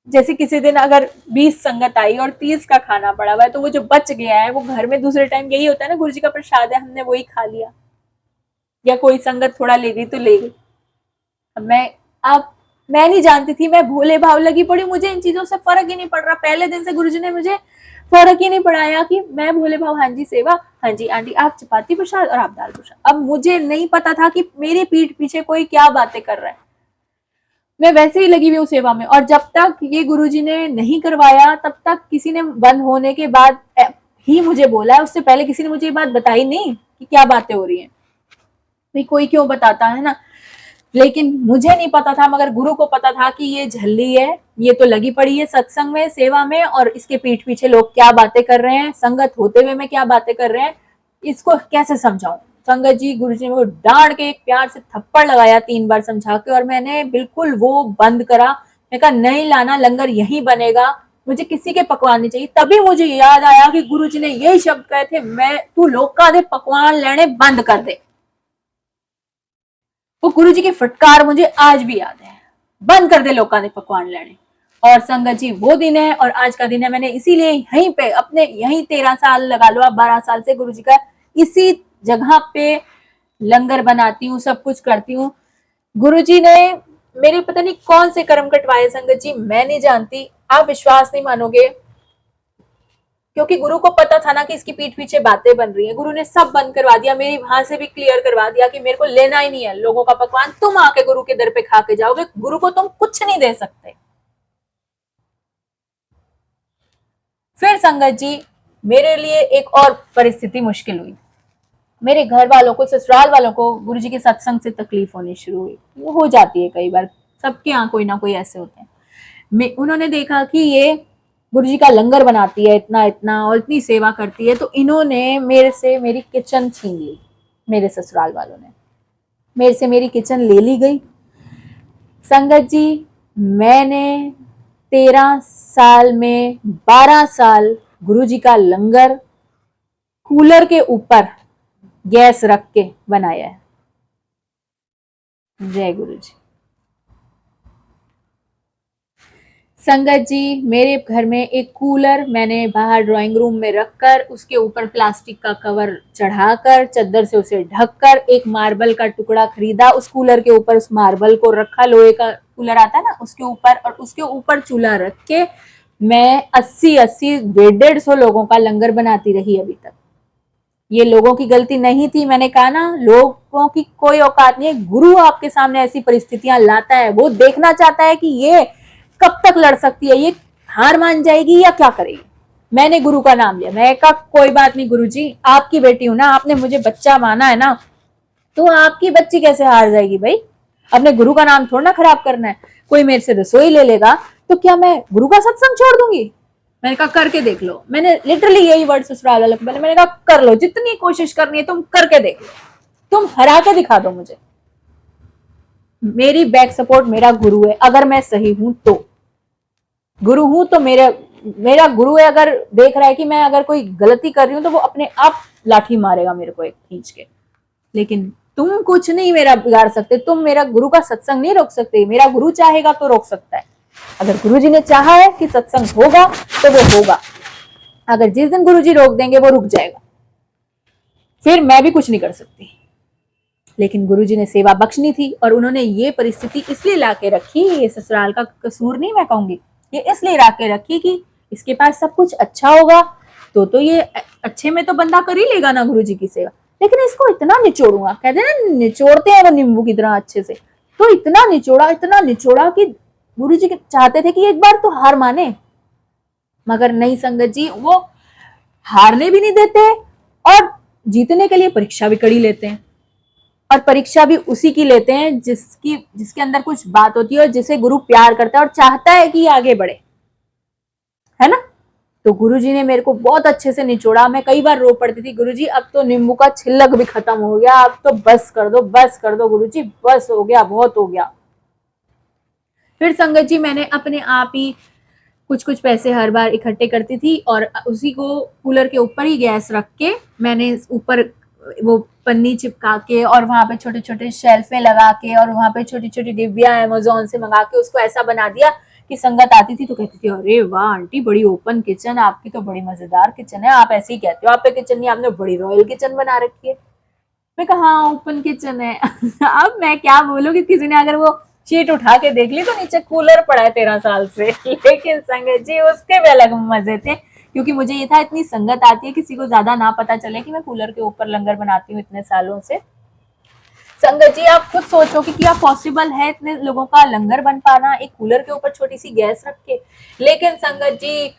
जैसे किसी दिन अगर 20 संगत आई और 30 का खाना पड़ा हुआ है, तो वो जो बच गया है वो घर में दूसरे टाइम यही होता है ना, गुरुजी का प्रसाद है हमने वही खा लिया, या कोई संगत थोड़ा ले गई तो ले गई। अब मैं नहीं जानती थी, मैं भोले भाव लगी पड़ी, मुझे इन चीजों से फर्क ही नहीं पड़ रहा। पहले दिन से गुरुजी ने मुझे फर्क ही नहीं पड़ाया कि मैं भोले भाव, हाँ जी सेवा, हाँ जी आंटी आप चपाती प्रसाद और आप दाल प्रसाद। अब मुझे नहीं पता था कि मेरी पीठ पीछे कोई क्या बातें कर रहा है, मैं वैसे ही लगी हुई हूँ सेवा में। और जब तक ये गुरुजी ने नहीं करवाया तब तक किसी ने बंद होने के बाद ही मुझे बोला है, उससे पहले किसी ने मुझे ये बात बताई नहीं कि क्या बातें हो रही हैं। भाई कोई क्यों बताता है ना, लेकिन मुझे नहीं पता था, मगर गुरु को पता था कि ये झल्ली है, ये तो लगी पड़ी है सत्संग में सेवा में, और इसके पीठ पीछे लोग क्या बातें कर रहे हैं, संगत होते हुए में क्या बातें कर रहे हैं, इसको कैसे समझाऊं। संगत जी गुरु जी ने डांट के एक प्यार से थप्पड़ लगाया 3 बार समझा के, और मैंने बिल्कुल वो बंद करा। मैं कहा नहीं लाना, लंगर यही बनेगा, मुझे किसी के पकवान नहीं चाहिए। तभी मुझे याद आया कि गुरु जी ने यही शब्द कहे थे, मैं तू लोका दे पकवान लेने बंद कर दे। वो गुरु जी की फटकार मुझे आज भी याद है, बंद कर दे लोका दे पकवान लेने। और संगत जी वो दिन है और आज का दिन है, मैंने इसीलिए यहीं पे अपने यहीं 13 साल लगा लो, अब 12 साल से गुरु जी का इसी जगह पे लंगर बनाती हूँ, सब कुछ करती हूँ। गुरु जी ने मेरे पता नहीं कौन से कर्म कटवाए संगत जी, मैं नहीं जानती, आप विश्वास नहीं मानोगे। क्योंकि गुरु को पता था ना कि इसकी पीठ पीछे बातें बन रही है, गुरु ने सब बंद करवा दिया, मेरी वहां से भी क्लियर करवा दिया कि मेरे को लेना ही नहीं है लोगों का पकवान, तुम आके गुरु के दर पे खा के जाओगे, गुरु को तुम कुछ नहीं दे सकते। फिर संगत जी मेरे लिए एक और परिस्थिति मुश्किल हुई। मेरे घर वालों को, ससुराल वालों को गुरु जी के सत्संग से तकलीफ होनी शुरू हुई। वो हो जाती है कई बार, सबके यहाँ कोई ना कोई ऐसे होते हैं। उन्होंने देखा कि ये गुरु जी का लंगर बनाती है इतना इतना और इतनी सेवा करती है, तो इन्होंने मेरे से मेरी किचन छीन ली। मेरे ससुराल वालों ने मेरे से मेरी किचन ले ली गई। संगत जी मैंने 13 साल में 12 साल गुरु जी का लंगर कूलर के ऊपर गैस रख के बनाया है। जय गुरु जी। संगत जी मेरे घर में एक कूलर मैंने बाहर ड्राइंग रूम में रखकर उसके ऊपर प्लास्टिक का कवर चढ़ाकर चद्दर से उसे ढककर एक मार्बल का टुकड़ा खरीदा, उस कूलर के ऊपर उस मार्बल को रखा, लोहे का कूलर आता है ना उसके ऊपर, और उसके ऊपर चूल्हा रख के मैं 80-80 150 लोगों का लंगर बनाती रही अभी तक। ये लोगों की गलती नहीं थी, मैंने कहा ना लोगों की कोई औकात नहीं है। गुरु आपके सामने ऐसी परिस्थितियां लाता है, वो देखना चाहता है कि ये कब तक लड़ सकती है, ये हार मान जाएगी या क्या करेगी। मैंने गुरु का नाम लिया, मैं कहा कोई बात नहीं गुरु जी, आपकी बेटी हूं ना, आपने मुझे बच्चा माना है ना, तो आपकी बच्ची कैसे हार जाएगी भाई, अपने गुरु का नाम थोड़ा ना खराब करना है। कोई मेरे से रसोई ले लेगा तो क्या मैं गुरु का सत्संग छोड़ दूंगी। मैंने कहा करके देख लो, मैंने लिटरली यही वर्ड ससुराल वालों को मैंने कहा कर लो, जितनी कोशिश करनी है तुम करके देख लो, तुम हरा के दिखा दो मुझे। मेरी बैक सपोर्ट मेरा गुरु है, अगर मैं सही हूं तो गुरु हूं तो मेरा गुरु है। अगर देख रहा है कि मैं अगर कोई गलती कर रही हूं तो वो अपने आप लाठी मारेगा मेरे को एक खींच के, लेकिन तुम कुछ नहीं मेरा बिगाड़ सकते, तुम मेरा गुरु का सत्संग नहीं रोक सकते। मेरा गुरु चाहेगा तो रोक सकता है, अगर गुरुजी ने चाहा है कि सत्संग होगा तो वो होगा, अगर जिस दिन गुरुजी रोक देंगे वो रुक जाएगा, फिर मैं भी कुछ नहीं कर सकती। लेकिन गुरुजी ने सेवा बख्शनी थी और उन्होंने ये परिस्थिति इसलिए लाके रखी, ये ससुराल का कसूर नहीं मैं कहूंगी, ये इसलिए लाके रखी कि इसके पास सब कुछ अच्छा होगा तो ये अच्छे में तो बंदा कर ही लेगा ना गुरुजी की सेवा, लेकिन इसको इतना निचोड़ूंगा, कहते हैं ना निचोड़ते हैं वो नींबू की तरह अच्छे से, तो इतना निचोड़ा कि गुरुजी चाहते थे कि एक बार तो हार माने, मगर नहीं संगत जी, वो हारने भी नहीं देते और जीतने के लिए परीक्षा भी कड़ी लेते हैं, और परीक्षा भी उसी की लेते हैं जिसके अंदर कुछ बात होती है और जिसे गुरु प्यार करता है और चाहता है कि आगे बढ़े, है ना। तो गुरुजी ने मेरे को बहुत अच्छे से निचोड़ा, मैं कई बार रो पड़ती थी, गुरुजी अब तो नींबू का छिलक भी खत्म हो गया, अब तो बस कर दो गुरुजी, बस हो गया, बहुत हो गया। फिर संगत जी मैंने अपने आप ही कुछ कुछ पैसे हर बार इकट्ठे करती थी और उसी को कूलर के ऊपर ही गैस रख के मैंने ऊपर वो पन्नी चिपका के और वहां पे छोटे छोटे शेल्फे लगा के और वहां पे छोटी छोटी डिब्बियां अमेज़न से मंगा के उसको ऐसा बना दिया कि संगत आती थी तो कहती थी अरे वाह आंटी बड़ी ओपन किचन, आपकी तो बड़ी मजेदार किचन है, आप ऐसे ही कहते हो आप पे किचन नहीं, आपने बड़ी रॉयल किचन बना रखी है। मैं कहा हाँ ओपन किचन है अब मैं क्या बोलूँ कि किसी ने अगर वो शीट उठा के देख ली तो नीचे कूलर पड़ा है 13 साल से। लेकिन संगत जी उसके भी अलग मजे थे, क्योंकि मुझे ये था इतनी संगत आती है किसी को ज्यादा ना पता चले कि मैं कूलर के ऊपर लंगर बनाती हूँ इतने सालों से। संगत जी आप खुद सोचो कि क्या पॉसिबल है इतने लोगों का लंगर बन पाना एक कूलर के ऊपर छोटी सी गैस रख के। लेकिन संगत जी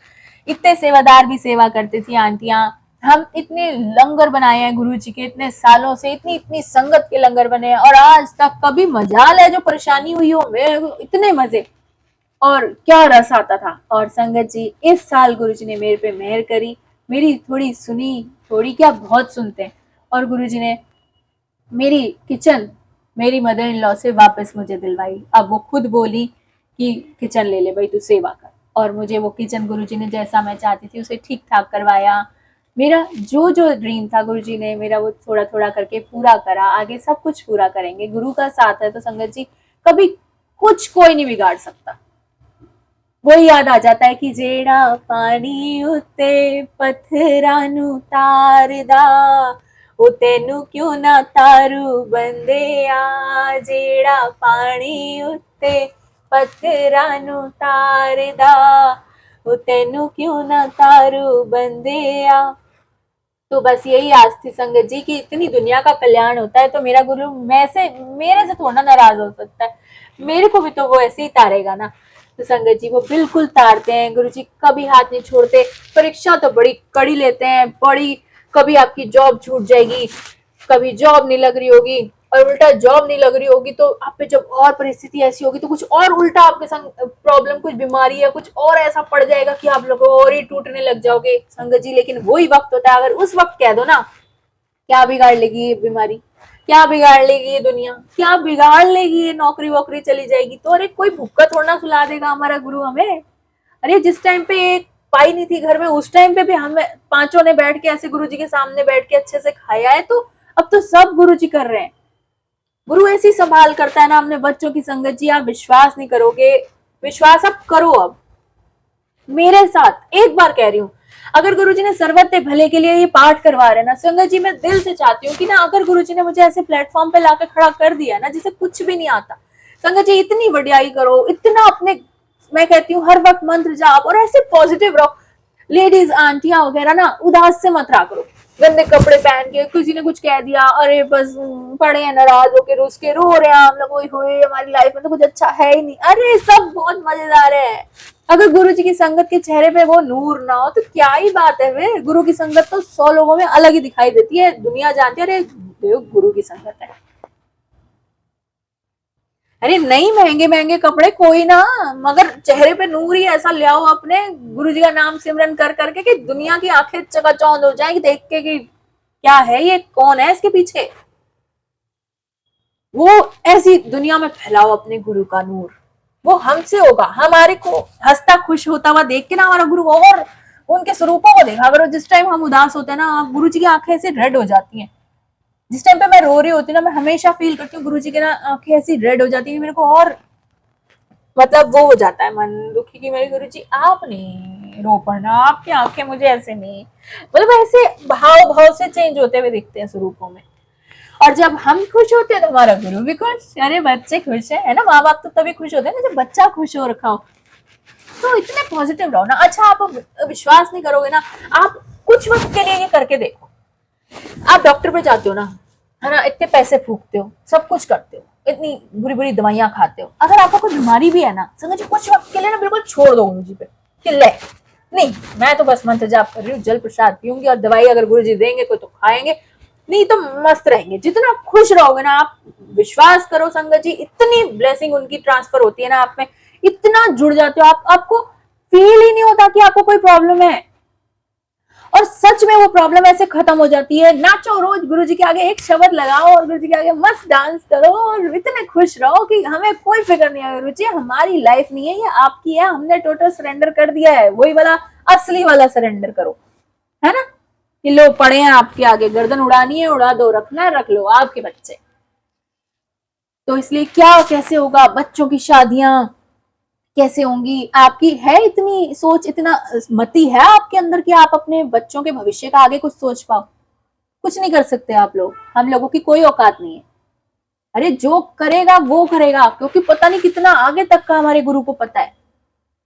इतने सेवादार भी सेवा करती थी आंटियां। हम इतने लंगर बनाए हैं गुरु जी के इतने सालों से, इतनी इतनी संगत के लंगर बने हैं, और आज तक कभी मजाल है जो परेशानी हुई हो, मेरे को इतने मजे और क्या रस आता था। और संगत जी इस साल गुरु जी ने मेरे पे मेहर करी, मेरी थोड़ी सुनी, थोड़ी क्या बहुत सुनते हैं, और गुरु जी ने मेरी किचन मेरी मदर इन लॉ से वापस मुझे दिलवाई। अब वो खुद बोली कि किचन ले ले भाई तू सेवा कर, और मुझे वो किचन गुरुजी ने जैसा मैं चाहती थी उसे ठीक ठाक करवाया। मेरा जो जो ड्रीम था गुरुजी ने मेरा वो थोड़ा थोड़ा करके पूरा करा। आगे सब कुछ पूरा करेंगे, गुरु का साथ है तो संगत जी कभी कुछ कोई नहीं बिगाड़ सकता। वही याद आ जाता है कि जेड़ा पानी उत्ते पत्थरां तारदा ਉਹ ਤੈਨੂੰ ਕਿਉਂ ਨਾ ਤਾਰੂ ਬੰਦਿਆ, ਜਿਹੜਾ ਪਾਣੀ ਉੱਤੇ ਪੱਥਰਾਂ ਨੂੰ ਤਾਰਦਾ ਉਹ ਤੈਨੂੰ क्यों ना तारू बंदिया। तो बस यही आस थी संगत जी कि इतनी दुनिया का कल्याण होता है तो मेरा गुरु मेरे से थोड़ा नाराज हो सकता है, मेरे को भी तो वो ऐसे ही तारेगा ना। तो संगत जी वो बिल्कुल तारते हैं, गुरु जी कभी हाथ नहीं छोड़ते। परीक्षा तो बड़ी कड़ी लेते हैं, बड़ी, कभी आपकी जॉब छूट जाएगी, कभी जॉब नहीं लग रही होगी, और उल्टा जॉब नहीं लग रही होगी तो आप पे जब और परिस्थिति ऐसी होगी तो कुछ और उल्टा आपके संग प्रॉब्लम, कुछ बीमारी या कुछ और ऐसा पड़ जाएगा कि आप लोगों और ही टूटने लग जाओगे संगत जी। लेकिन वही वक्त होता है, अगर उस वक्त कह दो ना क्या बिगाड़ लेगी ये बीमारी, क्या बिगाड़ लेगी ये दुनिया, क्या बिगाड़ लेगी ये नौकरी वोकरी चली जाएगी, तो अरे कोई भूखा थोड़ा ना सुला देगा हमारा गुरु हमें। अरे जिस टाइम पे एक पाई नहीं थी घर में उस टाइम पे भी हम पांचों ने बैठ के ऐसे गुरु जी के सामने बैठ के अच्छे से खाया है, तो अब तो सब गुरु जी कर रहे हैं। गुरु ऐसी संभाल करता है ना अपने बच्चों की संगत जी, आप विश्वास नहीं करोगे। विश्वास अब करो, अब मेरे साथ एक बार कह रही हूँ, अगर गुरुजी ने सर्वत्र भले के लिए ये पाठ करवा रहे ना संगत जी, मैं दिल से चाहती हूँ कि ना अगर गुरुजी ने मुझे ऐसे प्लेटफॉर्म पे लाकर खड़ा कर दिया ना जिसे कुछ भी नहीं आता, संगत जी इतनी वडियाई करो, इतना अपने, मैं कहती हूँ हर वक्त मंत्र जाप और ऐसे पॉजिटिव रहो। लेडीज आंटियां वगैरह ना उदास से मत रहा करो, गंदे कपड़े पहन के किसी ने कुछ कह दिया अरे बस पड़े हैं नाराज होके रुस के रो रहे हैं हम लोग, हुए हमारी लाइफ में तो कुछ अच्छा है ही नहीं, अरे सब बहुत मजेदार है। अगर गुरु जी की संगत के चेहरे पे वो नूर ना हो तो क्या ही बात है वे। गुरु की संगत तो 100 लोगों में अलग ही दिखाई देती है, दुनिया जानती है अरे गुरु की संगत है। अरे नहीं महंगे महंगे कपड़े कोई ना, मगर चेहरे पे नूर ही ऐसा ले आओ अपने गुरु जी का नाम सिमरन कर करके कि दुनिया की आंखें चकाचौंध हो जाएगी देख के कि क्या है ये, कौन है इसके पीछे। वो ऐसी दुनिया में फैलाओ अपने गुरु का नूर, वो हमसे होगा। हमारे को हंसता खुश होता हुआ देख के ना हमारा गुरु, और उनके स्वरूपों को देखा करो। जिस टाइम हम उदास होते हैं ना गुरु जी की आंखें ऐसे रेड हो जाती हैं, जिस टाइम पे मैं रो रही होती हूँ ना मैं हमेशा फील करती हूँ गुरु जी के ना आंखें ऐसी रेड हो जाती है, मेरे को और मतलब वो हो जाता है मन दुखी कि मेरे गुरु जी आप नहीं रो पड़ना, आपकी आंखें मुझे ऐसे नहीं, मतलब ऐसे भाव भाव से चेंज होते हुए दिखते हैं स्वरूपों में। और जब हम खुश होते हैं तो हमारा गुरु भी खुश, अरे बच्चे खुश है ना, माँ बाप तो तभी खुश होते हैं ना जब बच्चा खुश हो रखा हो। तो इतने पॉजिटिव रहो ना। अच्छा आप विश्वास नहीं करोगे ना, आप कुछ वक्त के लिए ये करके देखो, आप डॉक्टर पे जाते हो ना, है ना, इतने पैसे फूकते हो, सब कुछ करते हो, इतनी बुरी बुरी दवाइयां खाते हो, अगर आपको कोई बीमारी भी है ना संगत जी कुछ वक्त के लिए ना बिल्कुल छोड़ दो गुरु जी पे कि ले नहीं मैं तो बस मंत्र जाप कर रही हूँ, जल प्रसाद पीऊंगी और दवाई अगर गुरु जी देंगे तो खाएंगे, नहीं तो मस्त रहेंगे। जितना खुश रहोगे ना आप विश्वास करो संगत जी इतनी ब्लेसिंग उनकी ट्रांसफर होती है ना आप में, इतना जुड़ जाते हो आप, आपको फील ही नहीं होता कि आपको कोई प्रॉब्लम है, और सच में वो प्रॉब्लम ऐसे खत्म हो जाती है। नाचो रोज गुरु जी के आगे, एक शब्द लगाओ और गुरु जी के आगे मस्त डांस करो और इतने खुश रहो कि हमें कोई फिक्र नहीं है, गुरु जी हमारी लाइफ नहीं है ये आपकी है, हमने टोटल सरेंडर कर दिया है, वही वाला असली वाला सरेंडर करो, है ना, कि लो पड़े हैं आपके आगे, गर्दन उड़ानी है उड़ा दो, रखना है रख लो, आपके बच्चे। तो इसलिए क्या कैसे होगा, बच्चों की शादियां कैसे होंगी, आपकी है इतनी सोच, इतना मति है आपके अंदर कि आप अपने बच्चों के भविष्य का आगे कुछ सोच पाओ? कुछ नहीं कर सकते आप लोग, हम लोगों की कोई औकात नहीं है। अरे जो करेगा वो करेगा, क्योंकि पता नहीं कितना आगे तक का हमारे गुरु को पता है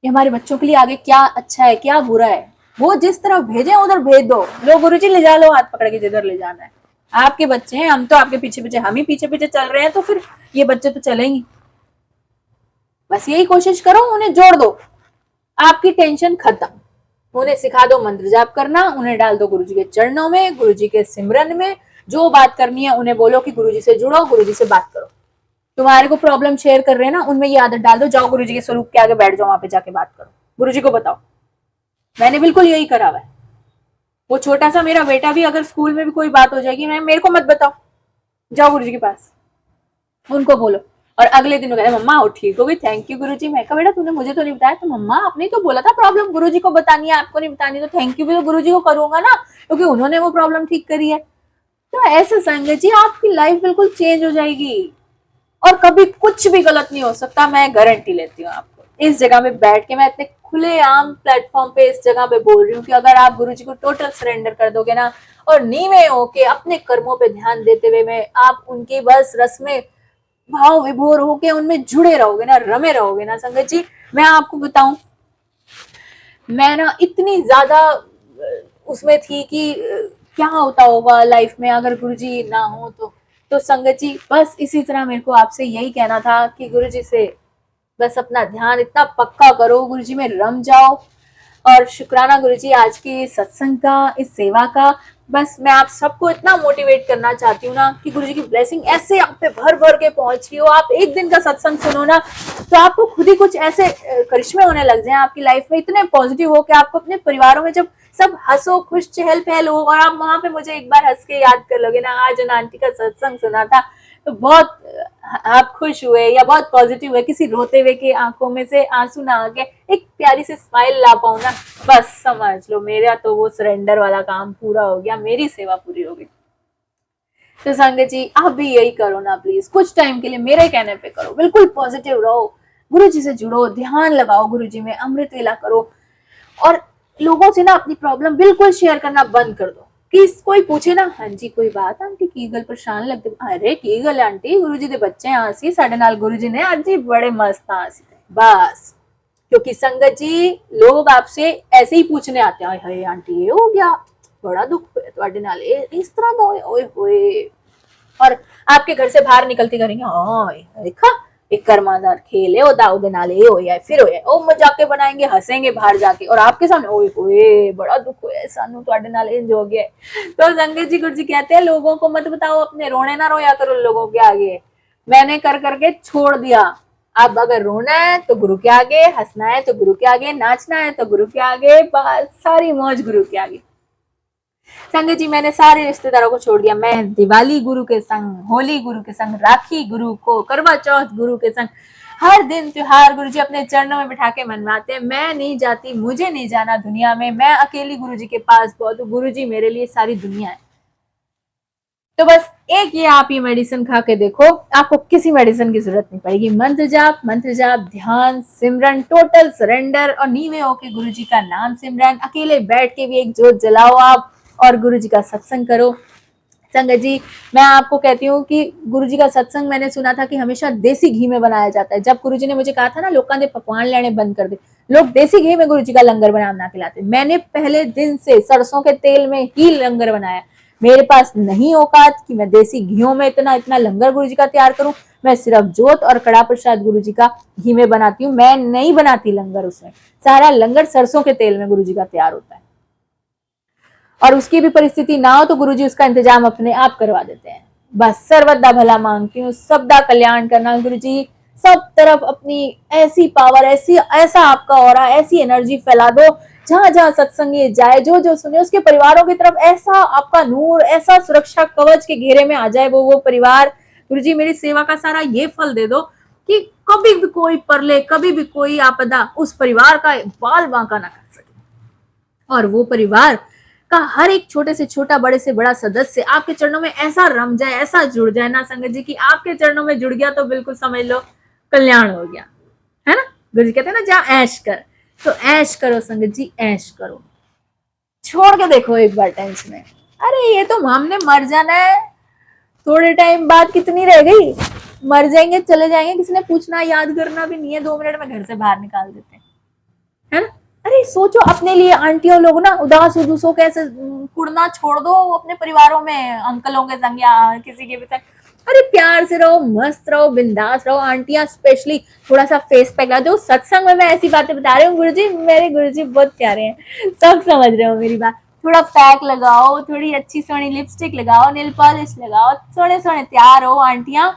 कि हमारे बच्चों के लिए आगे क्या अच्छा है क्या बुरा है। वो जिस तरफ भेजे उधर भेज दो, लो गुरुजी ले जा, लो हाथ पकड़ के जिधर ले जाना है। आपके बच्चे हैं, हम तो आपके पीछे पीछे, हम ही पीछे पीछे चल रहे हैं, तो फिर ये बच्चे तो चलेंगे। बस यही कोशिश करो, उन्हें जोड़ दो, आपकी टेंशन खत्म। उन्हें सिखा दो मंत्र जाप करना, उन्हें डाल दो गुरुजी के चरणों में, गुरुजी के सिमरन में। जो बात करनी है उन्हें बोलो कि गुरुजी से जुड़ो, गुरुजी से बात करो। तुम्हारे को प्रॉब्लम शेयर कर रहे हैं ना, उनमें ये आदत डाल दो, जाओ गुरुजी के स्वरूप के आगे बैठ जाओ, वहां पे जाके बात करो, गुरुजी को बताओ। मैंने बिल्कुल यही करा हुआ है। वो छोटा सा मेरा बेटा भी अगर स्कूल में भी कोई बात हो जाएगी, मैं मेरे को मत बताओ, जाओ गुरुजी के पास, उनको बोलो। और अगले दिन वो कहते मम्मा वो ठीक हो गई, थैंक यू गुरुजी। मैं कहा बेटा तूने मुझे तो नहीं बताया। तो मम्मा आपने तो बोला था प्रॉब्लम गुरुजी को बतानी है, आपको नहीं बतानी। तो थैंक यू भी तो गुरुजी को करूंगा ना, क्योंकि उन्होंने वो प्रॉब्लम ठीक करी है। तो ऐसे संगत जी आपकी लाइफ बिल्कुल चेंज हो जाएगी, और कभी कुछ भी गलत नहीं हो सकता, मैं गारंटी लेती हूँ आपको। इस जगह पे बैठ के मैं इतने खुले आम प्लेटफॉर्म पे इस जगह पे बोल रही हूँ कि अगर आप गुरुजी को टोटल सरेंडर कर दोगे ना, और नीवे होके अपने कर्मों पे ध्यान देते हुए में आप उनकी बस रस में भाव विभोर होके उनमें जुड़े रहोगे ना, रमे रहोगे ना संगत जी, मैं आपको बताऊं, मैं ना इतनी ज्यादा उसमें थी कि क्या होता होगा लाइफ में अगर गुरुजी ना हो तो संगत जी बस इसी तरह मेरे को आपसे यही कहना था कि गुरुजी से बस अपना ध्यान इतना पक्का करो, गुरुजी में रम जाओ। और शुक्राना गुरुजी आज की सत्संग का, इस सेवा का। बस मैं आप सबको इतना मोटिवेट करना चाहती हूँ ना कि गुरुजी की ब्लेसिंग ऐसे आप पे भर भर के पहुंच रही हो। आप एक दिन का सत्संग सुनो ना तो आपको खुद ही कुछ ऐसे करिश्मे होने लग जाए आपकी लाइफ में, इतने पॉजिटिव हो कि आपको अपने परिवारों में जब सब हंसो खुश चहल पहल हो, और आप वहां पे मुझे एक बार हंस के याद कर लोगे ना, आज उन आंटी का सत्संग सुना था तो बहुत आप खुश हुए, या बहुत पॉजिटिव हुए, किसी रोते हुए की आंखों में से आंसू ना आके एक प्यारी सी स्माइल ला पाऊं ना, बस समझ लो मेरा तो वो सरेंडर वाला काम पूरा हो गया, मेरी सेवा पूरी हो गई। तो संगत जी आप भी यही करो ना प्लीज, कुछ टाइम के लिए मेरे कहने पे करो, बिल्कुल पॉजिटिव रहो, गुरु जी से जुड़ो, ध्यान लगाओ गुरु जी में, अमृत वेला करो, और लोगों से ना अपनी प्रॉब्लम बिल्कुल शेयर करना बंद कर दो। कि कोई पूछे ना, हाँ जी कोई बात आंटी की गल परेशान लगते, अरे की गल आंटी गुरुजी दे बच्चे आसी साडे नाल गुरुजी ने आज जी बड़े मस्त आसी, बस। क्योंकि संगत जी लोग आपसे ऐसे ही पूछने आते हैं, हाय आंटी ये हो गया, बड़ा दुख होया ਤੁਹਾਡੇ ਨਾਲ, इस तरह का ओए होए। और आपके घर से बाहर निकलते करेंगे, हाँ देखा एक कर्मादार खेल है, ओदा ओदे नाल ये होया फिर होया, ओ मजाके बनाएंगे, हंसेंगे बाहर जाके, और आपके सामने ओए होए बड़ा दुख होया सानू ਤੁਹਾਡੇ ਨਾਲ इंज हो गया। तो संगत जी गुरु जी कहते हैं लोगों को मत बताओ, अपने रोने ना रोया करो लोगों के आगे। मैंने कर करके छोड़ दिया, अब अगर रोना है तो गुरु के आगे, हंसना है तो गुरु के आगे, नाचना है तो गुरु के आगे, बस सारी मौज गुरु के आगे। संगत जी मैंने सारे रिश्तेदारों को छोड़ दिया, मैं दिवाली गुरु के संग, होली गुरु के संग, राखी गुरु को, करवा चौथ गुरु के संग, हर दिन त्योहार गुरु जी अपने चरणों में बिठा के मनवाते हैं। मैं नहीं जाती, मुझे नहीं जाना दुनिया में, मैं अकेली गुरु जी के पास बहुत हूँ, गुरु जी मेरे लिए सारी दुनिया है। तो बस एक ये आप ये मेडिसिन खा के देखो, आपको किसी मेडिसिन की जरूरत नहीं पड़ेगी। मंत्र जाप, ध्यान, सिमरन, टोटल सरेंडर, और नीवे होके गुरु जी का नाम सिमरन, अकेले बैठ के भी एक जोत जलाओ आप, और गुरु जी का सत्संग करो। संगत जी मैं आपको कहती हूँ कि गुरु जी का सत्संग मैंने सुना था कि हमेशा देसी घी में बनाया जाता है। जब गुरु जी ने मुझे कहा था ना लोगों ने पकवान लेने बंद कर दे, लोग देसी घी में गुरु जी का लंगर बना खिलाते, मैंने पहले दिन से सरसों के तेल में ही लंगर बनाया। मेरे पास नहीं औकात कि मैं देसी घियों में इतना इतना लंगर गुरु जी का तैयार करूं, मैं सिर्फ जोत और कड़ा प्रसाद गुरु जी का घी में बनाती हूँ, मैं नहीं बनाती लंगर उसमें, सारा लंगर सरसों के तेल में गुरु जी का तैयार होता है। और उसकी भी परिस्थिति ना हो तो गुरुजी उसका इंतजाम अपने आप करवा देते हैं। बस सर्वदा भला मांगती हूँ, सबदा कल्याण करना गुरुजी, सब तरफ अपनी ऐसी पावर, ऐसी ऐसा आपका ऑरा, ऐसी एनर्जी फैला दो, जहां जहां सत्संग ये जाए, जो जो सुने उसके परिवारों की तरफ ऐसा आपका नूर, ऐसा सुरक्षा कवच के घेरे में आ जाए वो परिवार। गुरुजी मेरी सेवा का सारा ये फल दे दो कि कभी भी कोई परले, कभी भी कोई आपदा उस परिवार का बाल बांका ना कर सके, और वो परिवार का हर एक छोटे से छोटा, बड़े से बड़ा सदस्य आपके चरणों में ऐसा रम जाए, ऐसा जुड़ जाए ना संगत जी कि आपके चरणों में जुड़ गया तो बिल्कुल समझ लो कल्याण हो गया, है ना। गुरु जी कहते हैं ना जा ऐश कर, तो ऐश करो संगत जी, ऐश करो, छोड़ के देखो एक बार टेंशन। अरे ये तो हमने मर जाना है, थोड़े टाइम बाद कितनी रह गई, मर जाएंगे, चले जाएंगे, किसी ने पूछना याद करना भी नहीं है, 2 मिनट में घर से बाहर निकाल देते हैं, है ना। अरे सोचो अपने लिए, आंटियों लोग ना उदास उदूस हो कैसे कुड़ना छोड़ दो अपने परिवारों में, अंकलों के संग या किसी के भी संग, अरे प्यार से रहो, मस्त रहो, बिंदास रहो। आंटियां स्पेशली थोड़ा सा फेस पैक लगा दो। सत्संग में मैं ऐसी बातें बता रही हूँ, गुरुजी मेरे गुरुजी बहुत प्यारे हैं, सब समझ रहे हो मेरी बात। थोड़ा पैक लगाओ, थोड़ी अच्छी सोनी लिपस्टिक लगाओ, नेल पॉलिश लगाओ, सोने सोने तैयार हो आंटियां,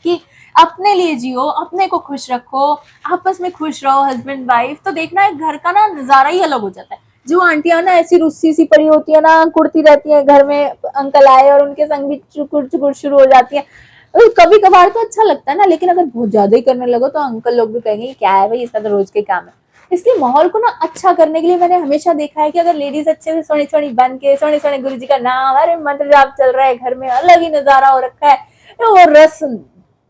कि अपने लिए जियो, अपने को खुश रखो, आपस में खुश रहो हस्बैंड वाइफ, तो देखना एक घर का ना नजारा ही अलग हो जाता है। जो आंटियां ना ऐसी रुस्सी सी पड़ी होती है ना, कुड़ती रहती है घर में, अंकल आए और उनके संग भी चुकुर चुकुर शुरू हो जाती है, कभी कभार तो अच्छा लगता है ना, लेकिन अगर बहुत ज्यादा ही करने लगो तो अंकल लोग भी कहेंगे क्या है भाई, इसका तो रोज के काम है। इसलिए माहौल को ना अच्छा करने के लिए मैंने हमेशा देखा है कि अगर लेडीज अच्छे से सोनी सोनी बन के, सोने सोने गुरु जी का नाम, अरे मंत्र जाप चल रहा है घर में, अलग ही नजारा हो रखा है, वो रस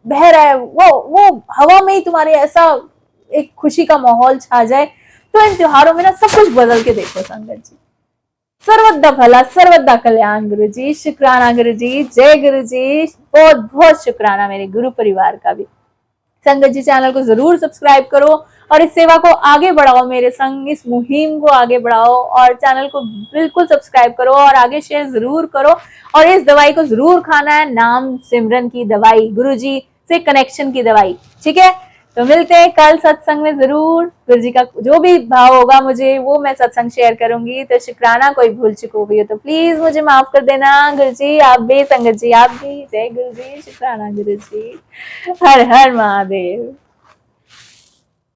बह रहा है, वो हवा में ही तुम्हारे ऐसा एक खुशी का माहौल छा जाए, तो इन त्योहारों में ना सब कुछ बदल के देखो संगत जी। सर्वदा भला सर्वदा कल्याण गुरु जी, शुक्राना गुरु जी, जय गुरु जी, बहुत बहुत शुक्राना मेरे गुरु परिवार का भी। संगत जी चैनल को जरूर सब्सक्राइब करो और इस सेवा को आगे बढ़ाओ, मेरे संग इस मुहिम को आगे बढ़ाओ, और चैनल को बिल्कुल सब्सक्राइब करो और आगे शेयर जरूर करो। और इस दवाई को जरूर खाना है, नाम सिमरन की दवाई, गुरुजी से कनेक्शन की दवाई, ठीक है। तो मिलते हैं कल सत्संग में जरूर। गुरु जी का जो भी भाव होगा मुझे वो मैं सत्संग शेयर करूंगी। तो शुक्राना, कोई भूल चुक हो गई हो तो प्लीज मुझे माफ कर देना गुरु जी, आप भी, संगत जी आप भी। जय गुरु जी, शुक्राना गुरु जी, हर हर महादेव।